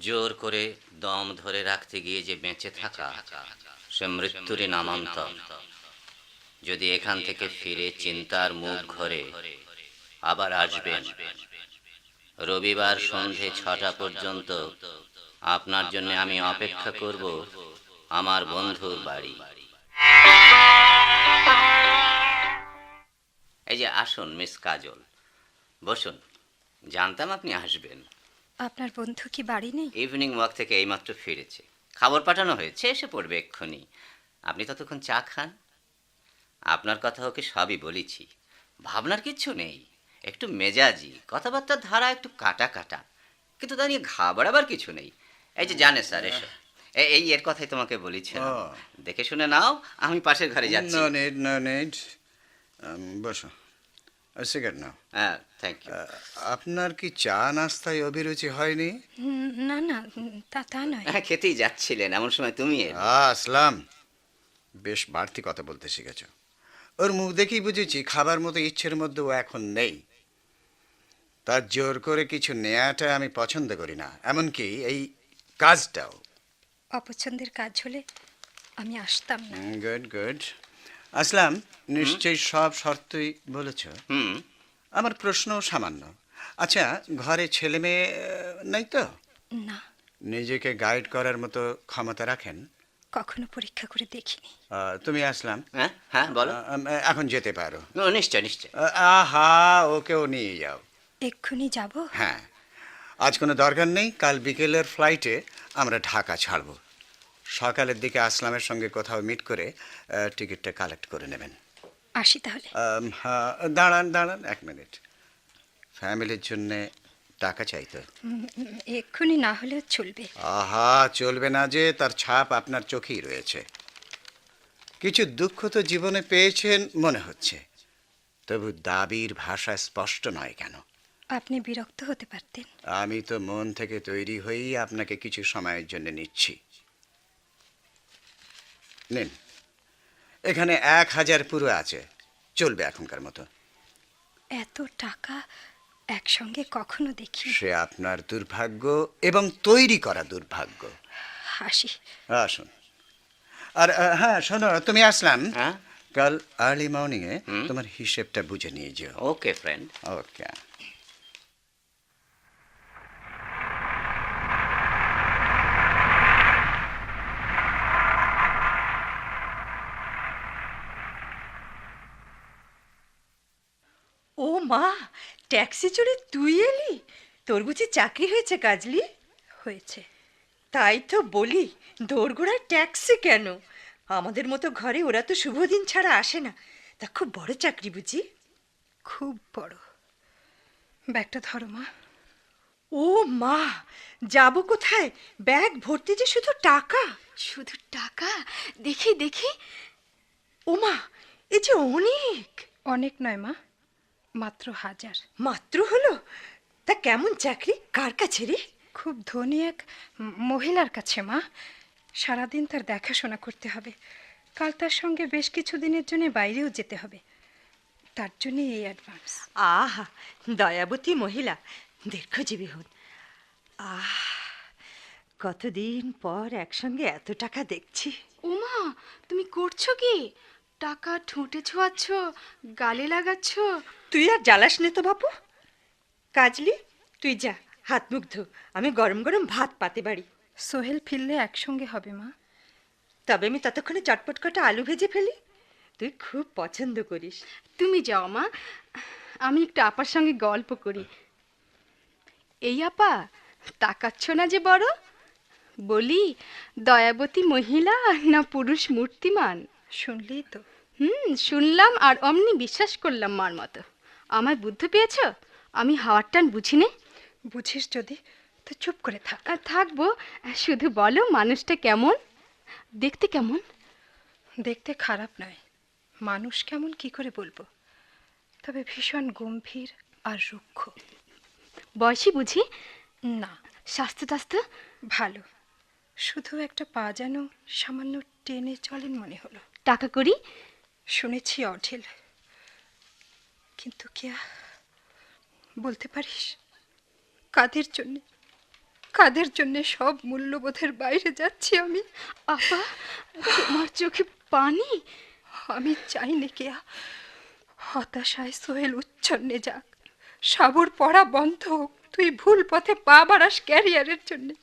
জোর করে দম ধরে রাখতে গিয়ে যে বেঁচে থাকা, সে মৃত্যুরই নামান্তর। যদি এখান থেকে ফিরে চিন্তার মুখ ঘরে আবার আসবেন, রবিবার সন্ধে 6টা পর্যন্ত আপনার জন্য আমি অপেক্ষা করব আমার বন্ধুর বাড়ি। এই যে আসুন মিস কাজল, বসুন, জানতাম আপনি আসবেন। আপনার বন্ধু কি বাড়ি নেই? ইভিনিং ওয়াক থেকে এইমাত্র ফিরেছে, খাবার পাঠানো হয়েছে, এসে পড়বে এক্ষুনি। আপনি ততক্ষণ চা খান। আপনার কথা ওকে সবই বলেছি, ভাবনার কিচ্ছু নেই, একটু মেজাজি, কথাবার্তার ধারা একটু কাটা কাটা, কিন্তু তা নিয়ে ঘাবড়াবার কিছু নেই। এই যে জানে স্যার, এসো। এই এর কথাই তোমাকে বলেছিলাম, ও। দেখে শুনে নাও, আমি পাশের ঘরে যাচ্ছি। নো নিড বসো, সিগারেট নাও। হ্যাঁ, থ্যাংক ইউ। আপনার কি চা নাস্তায় অভিরুচি হয়নি? না না, তা নয়। হ্যাঁ, খেতেই যাচ্ছিলেন, এমন সময় তুমি এলে। আসলাম, বেশ বাড়তি কথা বলতে শিখেছ। ওর মুখ দেখেই বুঝেছি খাবার মতো ইচ্ছের মধ্যে ও এখন নেই। তার জোর করে কিছু নেয়াটা আমি পছন্দ করি না, এমনকি এই কাজটাও। অপছন্দের কাজ হলে আমি আসতাম না। Good good. আসলাম, নিশ্চয়ই সব শর্তই বলেছ। হুম। আমার প্রশ্ন সামান্য। আচ্ছা, ঘরে ছেলে মেয়ে নেই তো? না, নিজেকে গাইড করার মতো ক্ষমতা রাখেন? কখনো পরীক্ষা করে দেখিনি। তুমি আসলাম, হ্যাঁ হ্যাঁ, বলো। এখন যেতে পারো। ও, নিশ্চয় নিশ্চয়। আহা, ওকেও নিয়ে যাও। এক্ষুনি যাব? হ্যাঁ, আজ কোনো দরকার নেই, কাল বিকেলের ফ্লাইটে আমরা ঢাকা ছাড়ব। সকালের দিকে আসলামের সঙ্গে কোথাও মিট করে টিকিটটা কালেক্ট করে নেবেন। আসি তাহলে। হ্যাঁ, দাঁড়ান দাঁড়ান 1 মিনিট। ফ্যামিলির জন্যে টাকা চাইতো। এক্ষুনি না হলেও চলবে। আহা, চলবে না যে, তার ছাপ আপনার চোখেই রয়েছে। কিছু দুঃখ তো জীবনে পেয়েছেন মনে হচ্ছে, তবু দাবির ভাষা স্পষ্ট নয় কেন? আপনি বিরক্ত হতে পারতেন। আমি তো মন থেকে তৈরি হয়েই আপনাকে কিছু সময়ের জন্য নিচ্ছি। নিন, এখানে 1000 পুরো আছে, চলবে এখনকার মতো। এত টাকা একসঙ্গে কখনো দেখি। সে আপনার দুর্ভাগ্য এবং তৈরি করা দুর্ভাগ্য। আসি। আসুন। আর হ্যাঁ শোনো, তুমি আসলাম, হ্যাঁ, কাল আর্লি মর্নিংয়ে তোমার হিসেবটা বুঝে নিয়ে যেও। ওকে ফ্রেন্ড। ওকে। ও মা, ট্যাক্সি চড়ে তুই এলি? তোর বুঝি চাকরি হয়েছে কাজলি? হয়েছে। তাই তো বলি, দোরগোড়ায় ট্যাক্সি কেন? আমাদের মতো ঘরে ওরা তো শুভ দিন ছাড়া আসে না। তা খুব বড় চাকরি বুঝি? খুব বড়। ব্যাগটা ধরো মা। ও মা, যাব কোথায়? ব্যাগ ভর্তি যে শুধু টাকা। শুধু টাকা? দেখি দেখি। ও মা, এ যে অনেক। অনেক নয় মা, মাত্র 1000। মাত্র হলো? তা কেমন চাকরি, কার কাছে রে? খুব ধনী এক মহিলার কাছে মা। সারাদিন তার দেখাশোনা করতে হবে, কাল তার সঙ্গে বেশ কিছু দিনের জন্য বাইরেও যেতে হবে, তার জন্য এই অ্যাডভান্স। আহা, দয়াবতী মহিলা, দীর্ঘজীবী হন। আহ, কতদিন পর একসঙ্গে এত টাকা দেখছি। ওমা, তুমি করছো কি? টাকা ঠোঁটে ছোঁয়াচ্ছ, গালে লাগাচ্ছ। তুই আর জ্বালাস নে তো বাপু। কাজলি, তুই যা, হাত মুখ ধো, আমি গরম গরম ভাত পাতে বাড়ি। সোহেল ফিরলে একসঙ্গে হবে মা। তবে আমি ততক্ষণে চটপট কটা আলু ভেজে ফেলি, তুই খুব পছন্দ করিস। তুমি যাও মা, আমি একটু আপার সঙ্গে গল্প করি। এই আপা, তাকাচ্ছ না যে বড়? বলি, দয়াবতী মহিলা না পুরুষ মূর্তিমান? শুনলেই তো। শুনলাম আর অমনি বিশ্বাস করলাম মার মতো। আমায় বুদ্ধি পেয়েছ? আমি হাওয়ার টান বুঝি নে। বুঝিস যদি তো চুপ করে থাক। থাকবো, শুধু বলো মানুষটা কেমন, দেখতে কেমন? দেখতে খারাপ নয়, মানুষ কেমন কি করে বলবো, তবে ভীষণ গম্ভীর আর রুক্ষ। বয়সী বুঝি? না। স্বাস্থ্য টাস্থ্য ভালো, শুধু একটা পা যেন সামান্য টেনে চলেন মনে হলো। টাকা করি শুনেছি অঢেল, কিন্তু কে বলতে পারিস কাদের জন্যে, কাদের জন্যে সব মূল্যবোধের বাইরে যাচ্ছি আমি। আপা, তোমার চোখে পানি? আমি চাই না কেয়া হতাশায় সোহেল উচ্ছন্নে যাক, সাবর পড়া বন্ধ হোক, তুই ভুল পথে পা বাড়াস ক্যারিয়ারের জন্যে।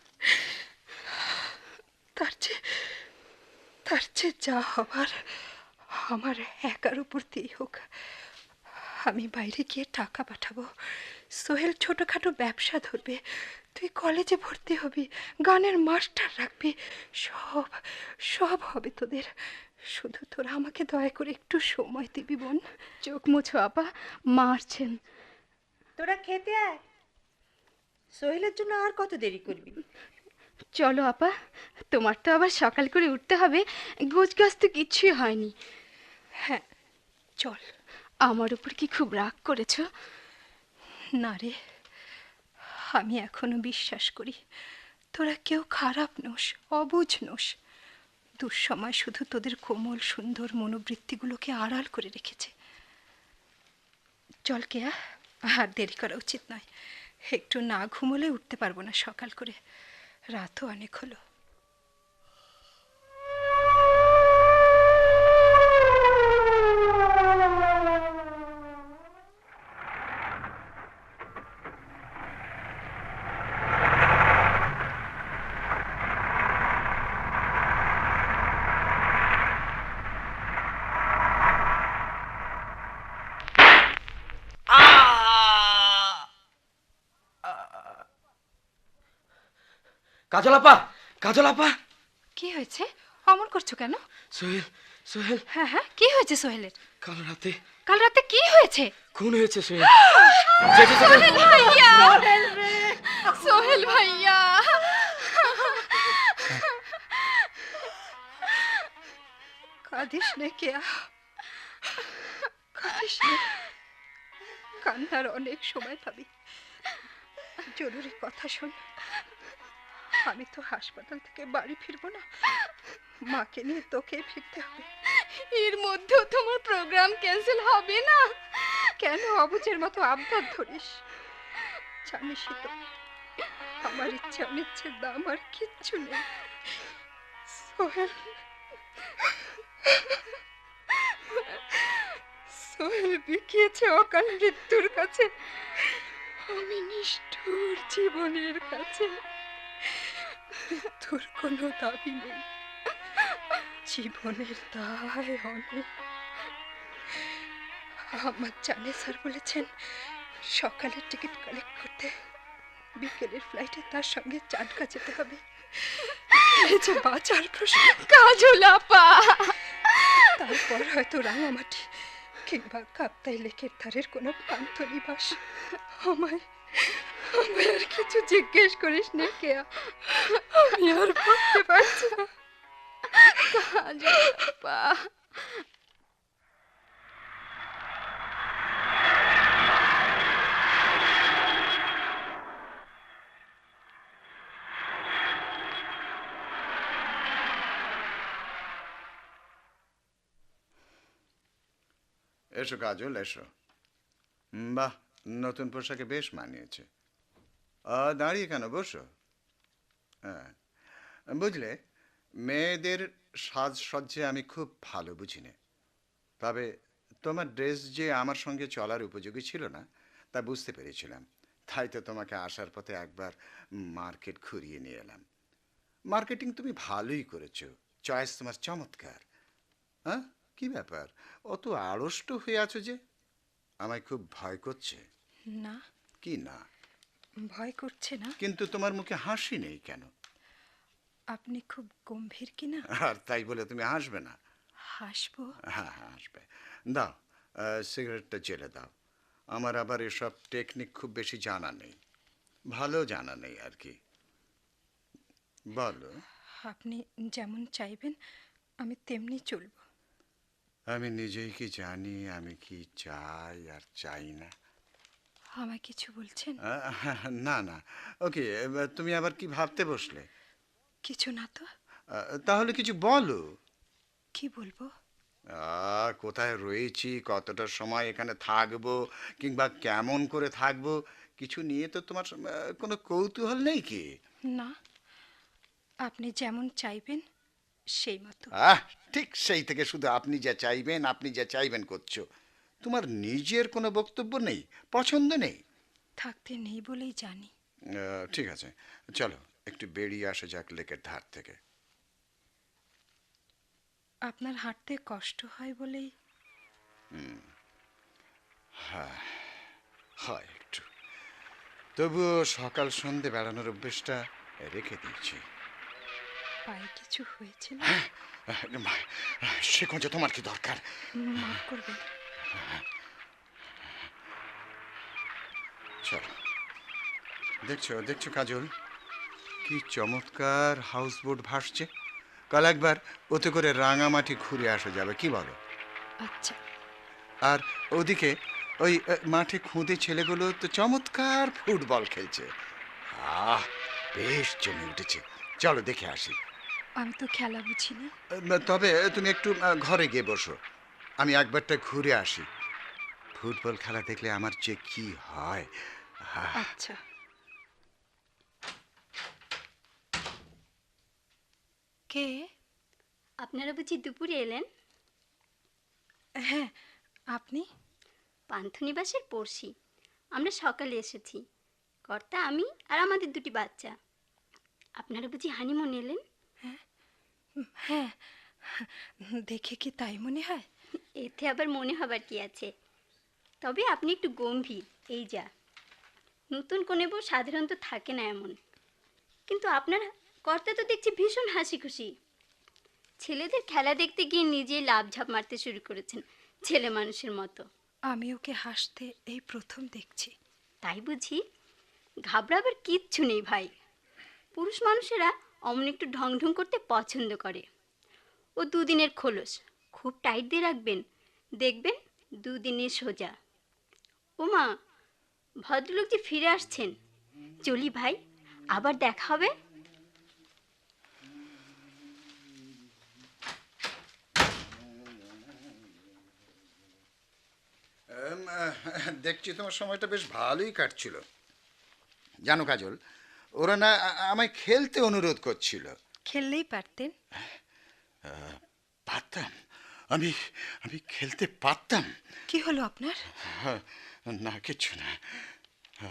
তার চেয়ে যা হবার আমার একার উপরতেই হোক। আমি বাইরে গিয়ে টাকা পাঠাবো, সোহেল ছোটখাটো ব্যবসা ধরবে, তুই কলেজে ভর্তি হবি, গানের মাস্টার রাখবি, সব সব হবে তোদের। শুধু তোরা আমাকে দয়া করে একটু সময় দিবি বোন। চোখ মুছো আপা, মারছেন। তোরা খেতে আয়, সোহেলের জন্য আর কত দেরি করবি? চলো আপা, তোমার তো আবার সকাল করে উঠতে হবে, গোছগাছ তো কিছুই হয়নি। হ্যাঁ চল। আমার উপর কি খুব রাগ করেছ? না রে, আমি এখনো বিশ্বাস করি তোরা কেউ খারাপ নোস, অবুঝ নোস। দুঃসময় শুধু তোদের কোমল সুন্দর মনোবৃত্তিগুলোকে আড়াল করে রেখেছে। চল কেয়া, আর দেরি করা উচিত নয়। একটু না ঘুমোলে উঠতে পারবো না সকাল করে, রাতও অনেক হলো। কাজল আপা, কাজল আপা! কি হয়েছে? অমন করছো কেন? সোহেল, সোহেল! হ্যাঁ হ্যাঁ, কি হয়েছে সোহেলের? কাল রাতে কি হয়েছে? খুন হয়েছে সোহেল। সোহেল ভাইয়া! সোহেল ভাইয়া! কাঁদিস নে কেয়া, কাঁদিস নে। কান্নার অনেক সময় পাবি। জরুরি কথা শোন, আমি তো হাসপাতাল থেকে বাড়ি ফিরবো না, মাকে নিয়ে তোকে ফিরতে হবে। এর মধ্যেও তোমার প্রোগ্রাম ক্যান্সেল হবে না? কেন অবুঝের মতো আবদার ধরিস? জানিসই তো আমার ইচ্ছে অনিচ্ছের দাম আর কিচ্ছু নেই। সোহেল, সোহেল বিকিয়েছে অকাল মৃত্যুর কাছে, আমি নিষ্ঠুর জীবনের কাছে। মৃত্যুর কোনো দাবি নেই, জীবনের দায় অনেক। আমার জানে স্যার বলেছেন সকালের টিকিট কালেক্ট করতে, বিকেলের ফ্লাইটে তার সঙ্গে চাটকা যেতে হবে। এই যে বাঁচার প্রশ্ন। কাজল আপা! তারপর হয়তো রাঙামাটি কিংবা কাপ্তাই লেকের ধারের কোনো প্রান্ত নিবাস। আমায় আমায় আর কিছু জিজ্ঞেস করিস নে কেয়া, আমি আর ভাবতে পারছি না। কাজল আপা! এসো কাজল, এসো। বাহ, নতুন পোশাকে বেশ মানিয়েছে। দাঁড়িয়ে কেন, বসো। হ্যাঁ, বুঝলে, মেয়েদের সাজসজ্জা আমি খুব ভালো বুঝি না, তবে তোমার ড্রেস যে আমার সঙ্গে চলার উপযোগী ছিল না তা বুঝতে পেরেছিলাম। তাই তো তোমাকে আসার পথে একবার মার্কেট ঘুরিয়ে নিয়ে এলাম। মার্কেটিং তুমি ভালোই করেছো, চয়েস তোমার চমৎকার। হ্যাঁ, কি ব্যাপার, অত আড়ষ্ট হয়ে আছো যে? আমায় খুব ভয় করছে। না, কি না? ভয় করছে না, কিন্তু তোমার মুখে হাসি নেই কেন? আপনি খুব গম্ভীর কিনা। আর তাই বলে তুমি হাসবে না? হাসবো? হ্যাঁ, হাসবে। দাও, সিগারেটটা জেলে দাও। আমার আবার এসব টেকনিক খুব বেশি জানা নেই, ভালো জানা নেই আর কি। বলো। আপনি যেমন চাইবেন আমি তেমনি চলব। আমি নিজেই কি জানি আমি কি চাই আর চাই না। আমায় কিছু বলছেন? না না, ওকে, তুমি আবার কি ভাবতে বসলে? কিছু না তো। তাহলে কিছু বলো। কি বলবো? কোথায় রয়েছি, কতটা সময় এখানে থাকবো, কিংবা কেমন করে থাকবো, কিছু নিয়ে তো তোমার কোনো কৌতূহল নেই কি? না, আপনি যেমন চাইবেন সেই মতো। ঠিক সেই থেকে শুধু আপনি যা চাইবেন, আপনি যা চাইবেন করছো। তোমার নিজের কোনো বক্তব্য নেই, পছন্দ নেই? থাকতে নেই বলেই জানি। ঠিক আছে, চলো একটু বেরিয়ে আসা যাক লেকের ধার থেকে। আপনার হাঁটতে কষ্ট হয় বলেই। হ্যাঁ, হয় একটু, তবুও সকাল সন্ধে বেড়ানোর অভ্যেসটা রেখে দিয়েছি। পায়ে কিছু হয়েছে না? সে কোন তোমার কি দরকার? মাফ করবেন। চলো, দেখছো দেখছো কাজল, কি চমৎকার হাউসবোট ভাসছে। কাল একবার ওতে করে রাঙামাটি ঘুরে আসা যাবে, কি বলো? আচ্ছা। আর ওদিকে ওই মাঠে খুদে ছেলেগুলো তো চমৎকার ফুটবল খেলছে। বেশ জমে উঠেছে, চলো দেখে আসি। আমি তো খেলা বুঝিনি। তবে তুমি একটু ঘরে গিয়ে বসো, আমি একবারটা ঘুরে আসি। ফুটবল খেলা দেখলে আমার যে কি হয়। আচ্ছা। কে? আপনারা বুঝি দুপুরে এলেন? হ্যাঁ, আপনি? পান্থনিবাসের পড়শি। আমরা সকালে এসেছি, কর্তা, আমি আর আমাদের দুটি বাচ্চা। আপনারা বুঝি হানিমুন এলেন? হ্যাঁ, দেখে কি তাই মনে হয়? এতে আবার মনে হবার কি আছে? তবে আপনি একটু গম্ভীর, এই যা। নতুন কোনে বউ সাধারণত থাকে না এমন, কিন্তু আপনার কর্তা তো দেখছি ভীষণ হাসি খুশি। ছেলেদের খেলা দেখতে গিয়ে নিজেই লাভ ঝাপ মারতে শুরু করেছেন, ছেলে মানুষের মতো। আমি ওকে হাসতে এই প্রথম দেখছি। তাই বুঝি? ঘাবড়াবার কিচ্ছু নেই ভাই। পুরুষ মানুষেরা অমন একটু ঢং ঢং করতে পছন্দ করে। ও দুদিনের খোলস, খুব টাইট দিয়ে রাখবেন, দেখবেন দুদিনে সোজা। ওমা, ভদ্রলোক যে ফিরে আসছেন। চলি ভাই, আবার দেখা হবে। দেখছি তোমার সময়টা বেশ ভালোই কাটছিল। জানো কাজল, ওরা না আমায় খেলতে অনুরোধ করছিল। খেললেই পারতেন। পারতাম? আমি আমি খেলতে পারতাম। কি হলো আপনার? না, কিছু না।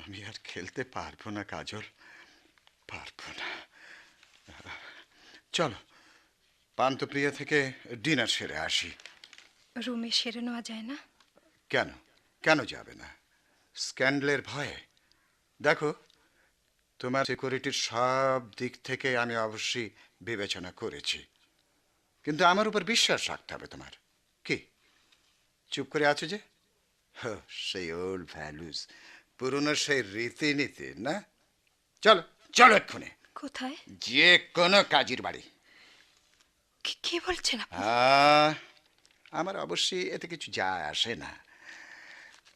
আমি আর খেলতে পারবো না কাজল, পারবো না। চলো, পান্থপ্রিয়া থেকে ডিনার সেরে আসি। রুমে সেরে নেওয়া যায় না? কেন কেন যাবে না? স্ক্যান্ডেলের ভয়ে? দেখো, তোমার সিকিউরিটির সব দিক থেকে আমি অবশ্যই বিবেচনা করেছি, কিন্তু আমার উপর বিশ্বাস রাখতে হবে তোমার। কি চুপ করে আছো যে? সেই ওল্ড ভ্যালুস, পুরনো সেই রীতিনীতি না? চলো চলো এক্ষুনি। কোথায়? যে কোনো কাজের বাড়ি। কি বলছেন আপনি? আমার অবশ্যই এতে কিছু যায় আসে না,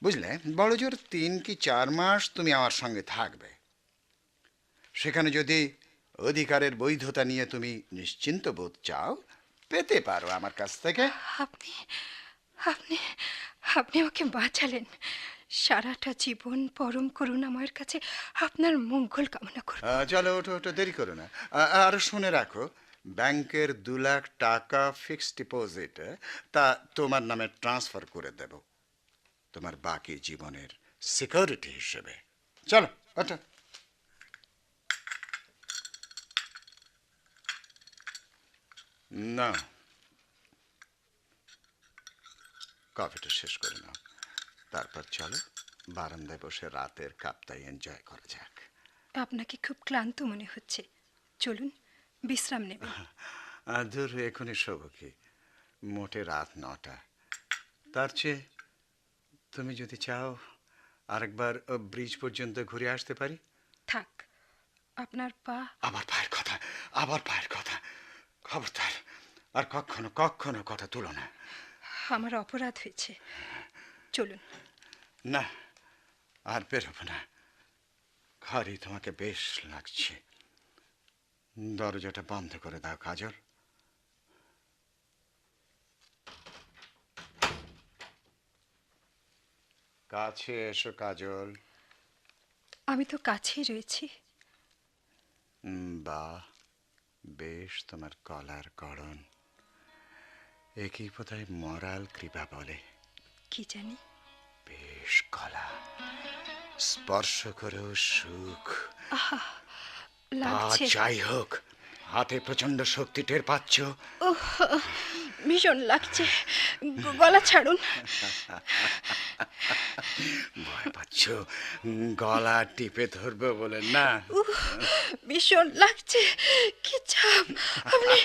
বুঝলে। বড় জোর 3 কি 4 মাস তুমি আমার সঙ্গে থাকবে। সেখানে যদি অধিকারের বৈধতা নিয়ে তুমি নিশ্চিন্ত বোধ চাও, পেতে পারো আমার কাছ থেকে। আপনি আপনি আপনি আমাকে বাঁচালেন। সারাটা জীবন পরম করুণাময়ের কাছে আপনার মঙ্গল কামনা করব। চলো ওঠো ওঠো, দেরি করো না। আর শুনে রাখো, ব্যাংকের 2 লাখ টাকা ফিক্সড ডিপোজিট তা তোমার নামে ট্রান্সফার করে দেব, তোমার বাকি জীবনের সিকিউরিটি হিসেবে। চলো ওঠো। না, কফিটা শেষ করে নাও, তারপর চলো বারান্দায় বসে রাতের কাপটাই এনজয় করা যাক। আপনাকে খুব ক্লান্ত মনে হচ্ছে, চলুন বিশ্রাম নেবেন। দূর, এখনই শোব কি? মোটে রাত 9টা। তার চেয়ে তুমি যদি চাও আরেকবার ব্রিজ পর্যন্ত ঘুরে আসতে পারি। থাক, আপনার পা। আবার পায়ের কথা, আবার পায়ের কথা, খবরদার আর কখনো কখনো কথা তুলো না। আমার অপরাধ হয়েছে, চলুন। না, আর বেরোবো না, ঘরেই তোমাকে বেশ লাগছে। দরজাটা বন্ধ করে দাও কাজল। কাছে এসো কাজল। আমি তো কাছেই রয়েছি। বাহ, বেশ তোমার কলার গড়ন। একই বোধহয় মরাল কৃপা বলে। কি জানি। বেশ গলা, স্পর্শ করেও সুখ। লাগছে। যাই হোক, হাতে প্রচন্ড শক্তি টের পাচ্ছ? ভীষণ লাগছে, গলা ছাড়ুন। ভয় পাচ্ছ গলা টিপে ধরবো বলে না? ভীষণ লাগছে, কি চাপ! আপনি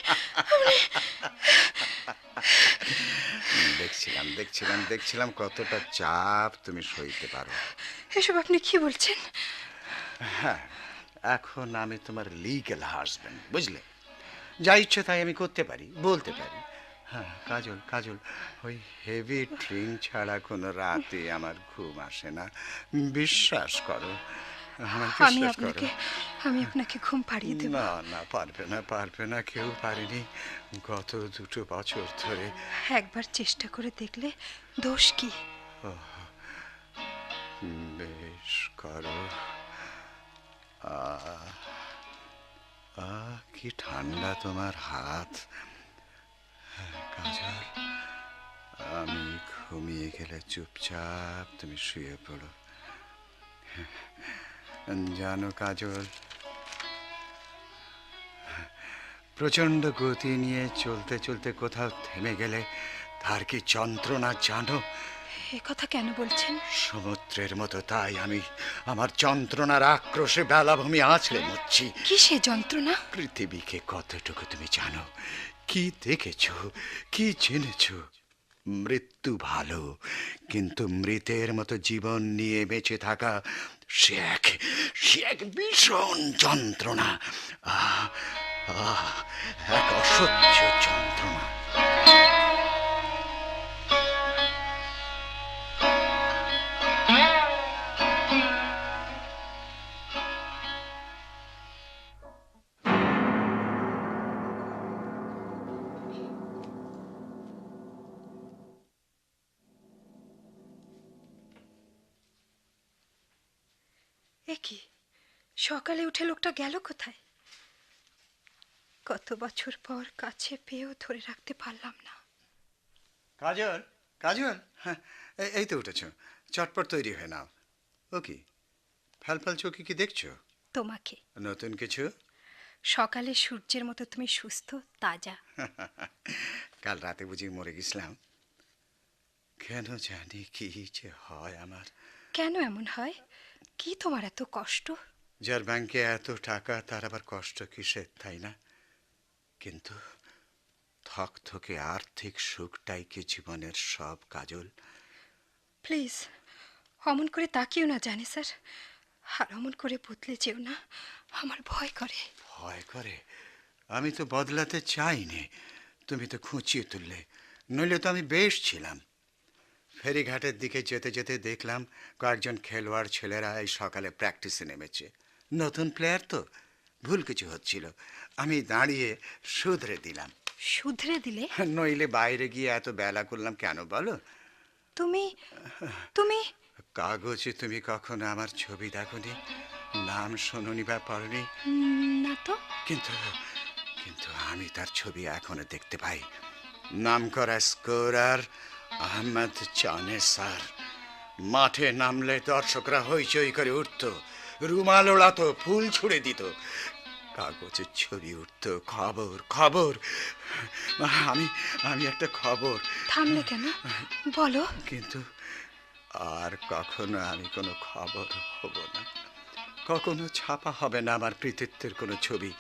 দেখছিলাম দেখছিলাম দেখছিলাম কতটা চাপ তুমি সইতে পারো। এসব আপনি কি বলছেন? হ্যাঁ, এখন আমি তোমার লিগ্যাল হাজবেন্ড, বুঝলে? যা ইচ্ছে তাই আমি করতে পারি, বলতে পারি। হ্যাঁ কাজল, কাজল, ওই হেভি ড্রিঙ্ক ছাড়া কোনো রাতে আমার ঘুম আসে না, বিশ্বাস করো, আমার বিশ্বাস করো। আমি আপনাকে ঘুম পাড়িয়ে দেব। না না, পারবে না, পারবে না, কেউ পারেনি গত 2 বছর ধরে। একবার চেষ্টা করে দেখলে দোষ কি? বেশ করো। কি ঠান্ডা তোমার হাত। হ্যাঁ, কাজল, আমি ঘুমিয়ে গেলে চুপচাপ তুমি শুয়ে পড়ো। জানো কাজল, প্রচন্ড গতি নিয়ে চলতে চলতে কোথাও থেমে গেলে তার কি যন্ত্রণা জানো? এ কথা কেন বলছেন? সমুদ্রের মতো তাই আমি আমার যন্ত্রণার আক্রোশে বেলাভূমি আছড়ে মরছি। কি সে যন্ত্রণা? পৃথিবীকে কতটুকু তুমি জানো? কি দেখেছো, কি জেনেছো? মৃত্যু ভালো, কিন্তু মৃতের মতো জীবন নিয়ে বেঁচে থাকা সে এক ভীষণ যন্ত্রণা। এক অসহ্য যন্ত্রণা। এ কি, সকালে উঠে লোকটা গেল কোথায়? কত বছর পর কাছে পেয়েও ধরে রাখতে পারলাম না। কাজল, কাজল, হ্যাঁ এই তো উঠেছ, চটপট তৈরি হয়ে নাও। ও কি ফ্যালফাল চোখে কি দেখছো? তোমাকে। নতুন কিছু? সকালে সূর্যের মতো তুমি সুস্থ তাজা। কাল রাতে বুঝি মরে গেছিলাম? কেন জানি কি যে হয় আমার। কেন এমন হয়? কি তোমার এত কষ্ট? যার ব্যাংকে এত টাকা তার আবার কষ্ট কিসের, তাই না? কিন্তু থকথকে আর্থিক সুখটাই কি জীবনের সব, কাজল? প্লিজ অমন করে তাকিও না, জানে স্যার, আর অমন করে বদলে যেও না, আমার ভয় করে। ভয় করে? আমি তো বদলাতে চাইনি, তুমি তো খুঁচিয়ে তুললে, নইলে তো আমি বেশ ছিলাম। ফেরিঘাটের দিকে যেতে যেতে দেখলাম কয়েকজন খেলোয়াড় ছেলেরা এই সকালে প্র্যাকটিসে নেমেছে। নতুন প্লেয়ার তো, ভুল কিছু হচ্ছিল, আমি দাঁড়িয়ে শুধরে দিলাম। শুধরে দিলে? নইলে বাইরে গিয়ে এত বেলা করলাম কেন বলো? তুমি তুমি কাগজে তুমি কখনো আমার ছবি দেখোনি, নাম শোনোনি বা পড়নি? না তো। কিন্তু কিন্তু আমি তার ছবি এখনো দেখতে পাই। নামকরা স্কোরার আহমেদ জানেসার। মাঠে নামলে দর্শকরা হইচই করে উঠত, রুমাল ওড়াতো, ফুল ছুঁড়ে দিত, কাগজের ছবি উঠত, খবর খবর। আমি একটা খবর। থামলে কেন বলো? কিন্তু আর কখনো আমি কোনো খবর হব না, কখনো ছাপা হবে না আমার কৃতিত্বের কোনো ছবি,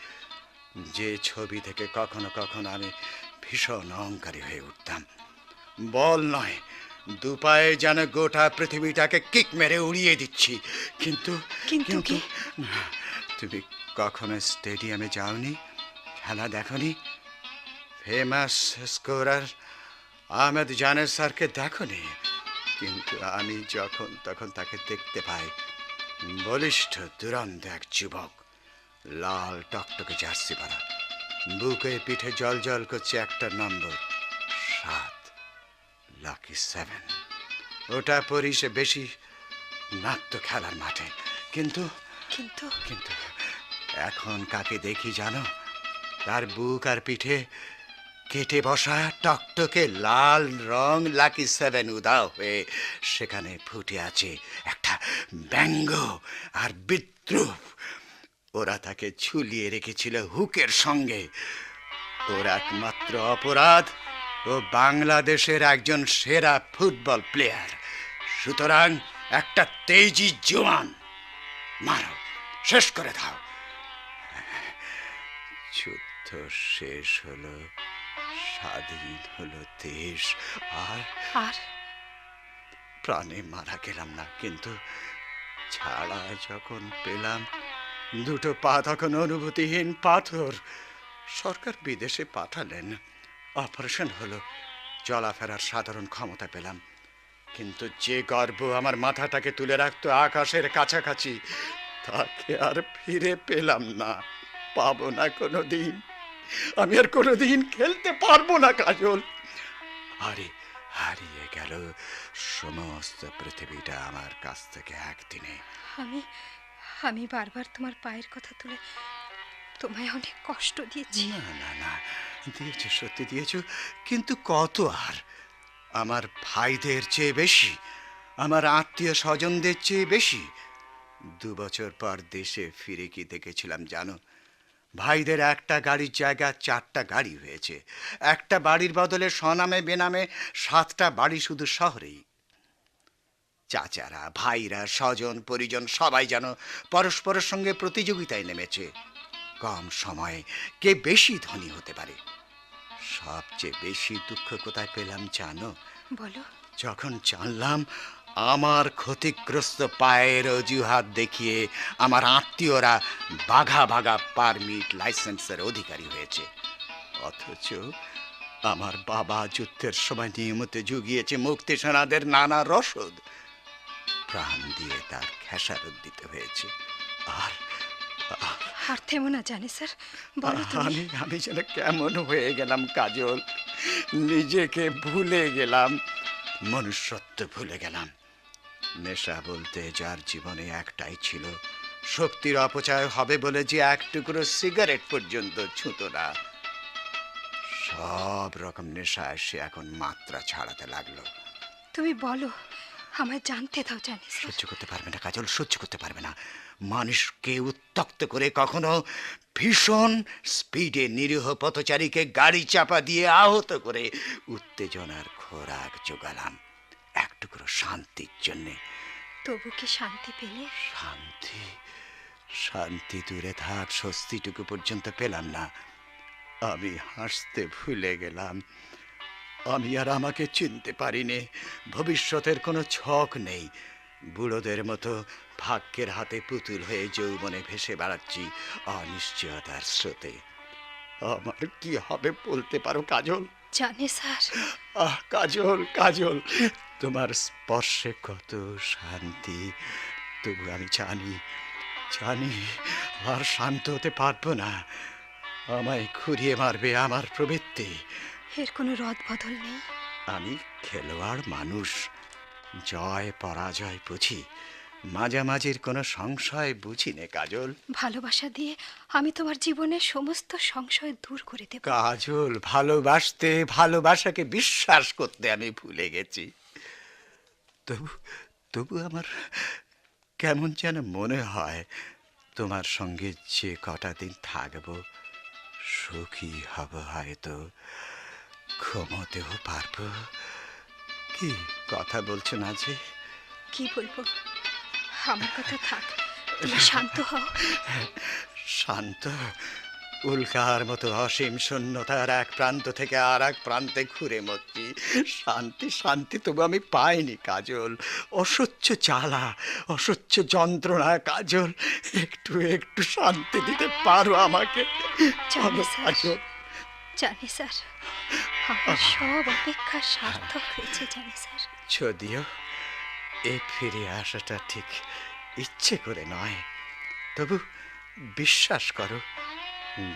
যে ছবি থেকে কখনো কখনো আমি ভীষণ অহংকারী হয়ে উঠতাম। বল নয়, দুপায়ে যেন গোটা পৃথিবীটাকে কিক মেরে উড়িয়ে দিচ্ছি। কিন্তু কিন্তু কি? তুমি কখনো স্টেডিয়ামে যাওনি, খেলা দেখনি? ফেমাস স্কোরার আহমেদ জানেসারকে দেখনি? কিন্তু আমি যখন তখন তাকে দেখতে পাই, বলিষ্ঠ দুরন্ত এক যুবক, লাল টকটকে জার্সি পরা, বুকে পিঠে জল জল করছে একটা নম্বর 7, লাকি 7। ওটা পরি সে বেশি নাট্য খেলার মাঠে। কিন্তু কিন্তু কিন্তু এখন কাকে দেখি জানো? তার বুক আর পিঠে কেটে বসা টকটকে লাল রং লাকি 7 উদাও হয়ে সেখানে ফুটে আছে একটা ব্যঙ্গ আর বিদ্রুপ। ওরা তাকে ঝুলিয়ে রেখেছিল হুকের সঙ্গে। ওর একমাত্র অপরাধ, ও বাংলাদেশের একজন সেরা ফুটবল প্লেয়ার। সুতরাং একটা তেজি জওয়ান। মারো, শেষ করে দাও। যুদ্ধ শেষ হলো, স্বাধীন হলো দেশ, আর আর প্রাণে মারা গেলাম না, কিন্তু ছাড়া যখন পেলাম, দুটো পা তখন অনুভূতিহীন পাথর। সরকার বিদেশে পাঠালেন, অপারেশন হলো, চলাফেরার সাধারণ ক্ষমতা পেলাম, কিন্তু যে গর্ব আমার মাথাটাকে তুলে রাখতো আকাশের কাছাকাছি, তাকে আর ফিরে পেলাম না, পাবো না কোনোদিন। আমি আর কোনোদিন খেলতে পারবো না কাজল। হারিয়ে গেল সমস্ত পৃথিবীটা আমার কাছ থেকে একদিনে। আমি আমি বারবার তোমার পায়ের কথা তুলে তোমায় অনেক কষ্ট দিয়েছি। না না না, দিয়েছো, সত্যি দিয়েছো, কিন্তু কত আর? আমার ভাইদের চেয়ে বেশি, আমার আত্মীয় স্বজনদের চেয়ে বেশি। 2 বছর পর দেশে ফিরে কি দেখেছিলাম জানো? ভাইদের একটা গাড়ির জায়গা 4টা গাড়ি হয়েছে। একটা বাড়ির বদলে স্বনামে বেনামে 7টা বাড়ি শুধু শহরেই। চাচারা, ভাইরা, স্বজন পরিজন সবাই যেন পরস্পরের সঙ্গে প্রতিযোগিতায় নেমেছে, কম সময়ে কে বেশি ধনী হতে পারে। সবচেয়ে বেশি দুঃখ কোথায় পেলাম জানো? বলো। যখন জানলাম আমার ক্ষতিগ্রস্ত পায়ের অজুহাত দেখিয়ে আমার আত্মীয়রা বাঘা বাঘা পারমিট লাইসেন্সের অধিকারী হয়েছে, অথচ আমার বাবা যুদ্ধের সময় নিয়মিত জুগিয়েছে মুক্তি সেনাদের নানা রসদ, প্রাণ দিয়ে তার খেসারত দিতে হয়েছে। আর আর থেমো না জানি স্যার, বলো তুমি। আমি যেন কেমন হয়ে গেলাম কাজল, নিজেকে ভুলে গেলাম, মনুষ্যত্ব ভুলে গেলাম। নেশা বলতে যার জীবনে একটাই ছিল, শক্তির অপচয় হবে বলে যে এক টুকরো সিগারেট পর্যন্ত ছুঁতো না, সব রকম নেশায় সে এখন মাত্রা ছাড়াতে লাগলো। তুমি বলো, আমায় জানতে দাও জানি। সহ্য করতে পারবে না কাজল, সহ্য করতে পারবে না। মানুষকে উত্তক্ত করে কখনো ভীষণ স্পিডে নিরীহ পথচারীকে গাড়ি চাপা দিয়ে আহত করে উত্তেজনার খোরাক জোগালাম এক টুকরো শান্তির জন্যে। তবু কি শান্তি পেলে? শান্তি? শান্তি দূরে থাক, স্বস্তিটুকু পর্যন্ত পেলাম না। আমি হাসতে ভুলে গেলাম, আমি আর আমাকে চিনতে পারিনি। ভবিষ্যতের কোনো ছক নেই, বুড়োদের মতো ভাগ্যের হাতে পুতুল হয়ে যৌবনে ভেসে বেড়াচ্ছি অনিশ্চয়তার স্রোতে। আমার কি হবে বলতে পারো কাজল? জানি স্যার। কাজল, কাজল, তোমার স্পর্শে কত শান্তি, তবু আমি জানি আর শান্ত হতে পারবো না। আমায় খুঁড়িয়ে মারবে আমার প্রবৃত্তি। এর কোনো রদ বদল নেই। আমি খেলোয়াড় মানুষ, জয় পরাজয় বুঝি, মাঝামাঝির কোনো সংশয় বুঝি নে কাজল। ভালোবাসা দিয়ে আমি তোমার জীবনের সমস্ত সংশয় দূর করে দেব। কাজল, ভালোবাসাকে বিশ্বাস করতে আমি ভুলে গেছি। তবু আমার কেমন যেন মনে হয় তোমার সঙ্গে যে কটা দিন থাকবো সুখী হব, হয়তো ঘুমোতেও পারবো। কি কথা বলছো না যে? কি বলবো, আমার কথা থাক, তুমি শান্ত হও। শান্ত? উল্কার মতো অসীম শূন্যতার এক প্রান্ত থেকে আর এক প্রান্তে ঘুরে মরছি। শান্তি শান্তি তবু আমি পাইনি কাজল। অসহ্য জ্বালা, অসহ্য যন্ত্রণা কাজল, একটু একটু শান্তি দিতে পারো আমাকে? কাজল, জানি স্যার, আমার সব অপেক্ষা সার্থক হয়েছে জানি স্যার। যদিও এ ফিরে আসাটা ঠিক ইচ্ছে করে নয়, তবু বিশ্বাস করো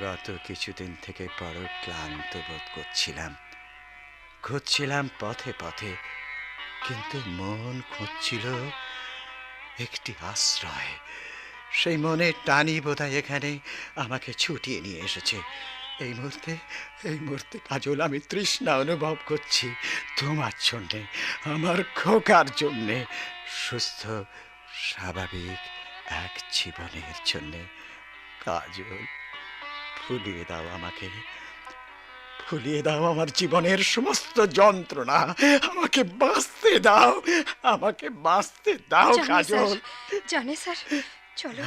গত কিছুদিন থেকে বড় ক্লান্ত বোধ করছিলাম। ঘুরছিলাম পথে পথে, কিন্তু মন খুঁজছিল একটি আশ্রয়। সেই মনের টানি বোধহয় এখানে আমাকে ছুটিয়ে নিয়ে এসেছে। এই মুহূর্তে কাজল আমি তৃষ্ণা অনুভব করছি তোমার জন্যে, আমার খোকার জন্যে, সুস্থ স্বাভাবিক এক জীবনের জন্যে। কাজল, ভুলিয়ে দাও আমাকে, ভুলিয়ে দাও আমার জীবনের সমস্ত যন্ত্রণা, আমাকে বাঁচতে দাও, আমাকে বাঁচতে দাও কাজল। জানে স্যার, চলো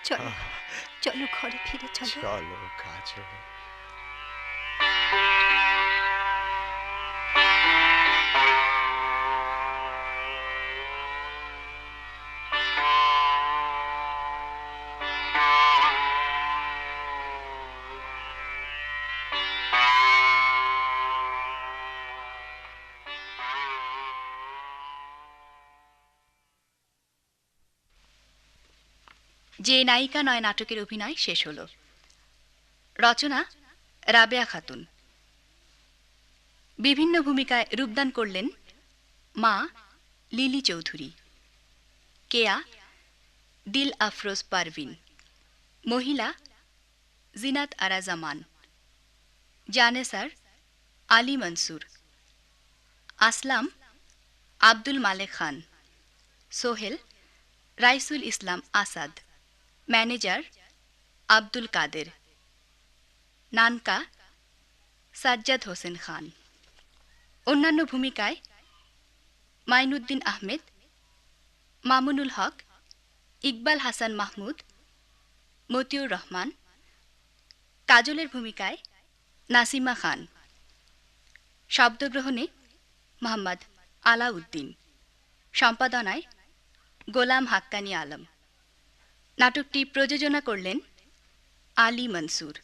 চলো চলো ঘরে ফিরে চলো। চলো কাজল। যে নায়িকা নয় নাটকের অভিনয় শেষ হলো। রচনা রাবেয়া খাতুন। বিভিন্ন ভূমিকায় রূপদান করলেন মা লিলি চৌধুরী, কেয়া দিল আফরোজ পারভিন, মহিলা জিনাত আরা জামান, জানেসার আলী মনসুর, আসলাম আব্দুল মালেক খান, সোহেল রাইসুল ইসলাম আসাদ, ম্যানেজার আব্দুল কাদের, নানকা সাজ্জাদ হোসেন খান। অন্যান্য ভূমিকায় মাইনুদ্দিন আহমেদ, মামুনুল হক, ইকবাল হাসান মাহমুদ, মতিউর রহমান। কাজলের ভূমিকায় নাসিমা খান। শব্দগ্রহণে মোহাম্মদ আলাউদ্দিন। সম্পাদনায় গোলাম হাক্কানি আলম। নাটকটি প্রযোজনা করলেন আলী মনসুর।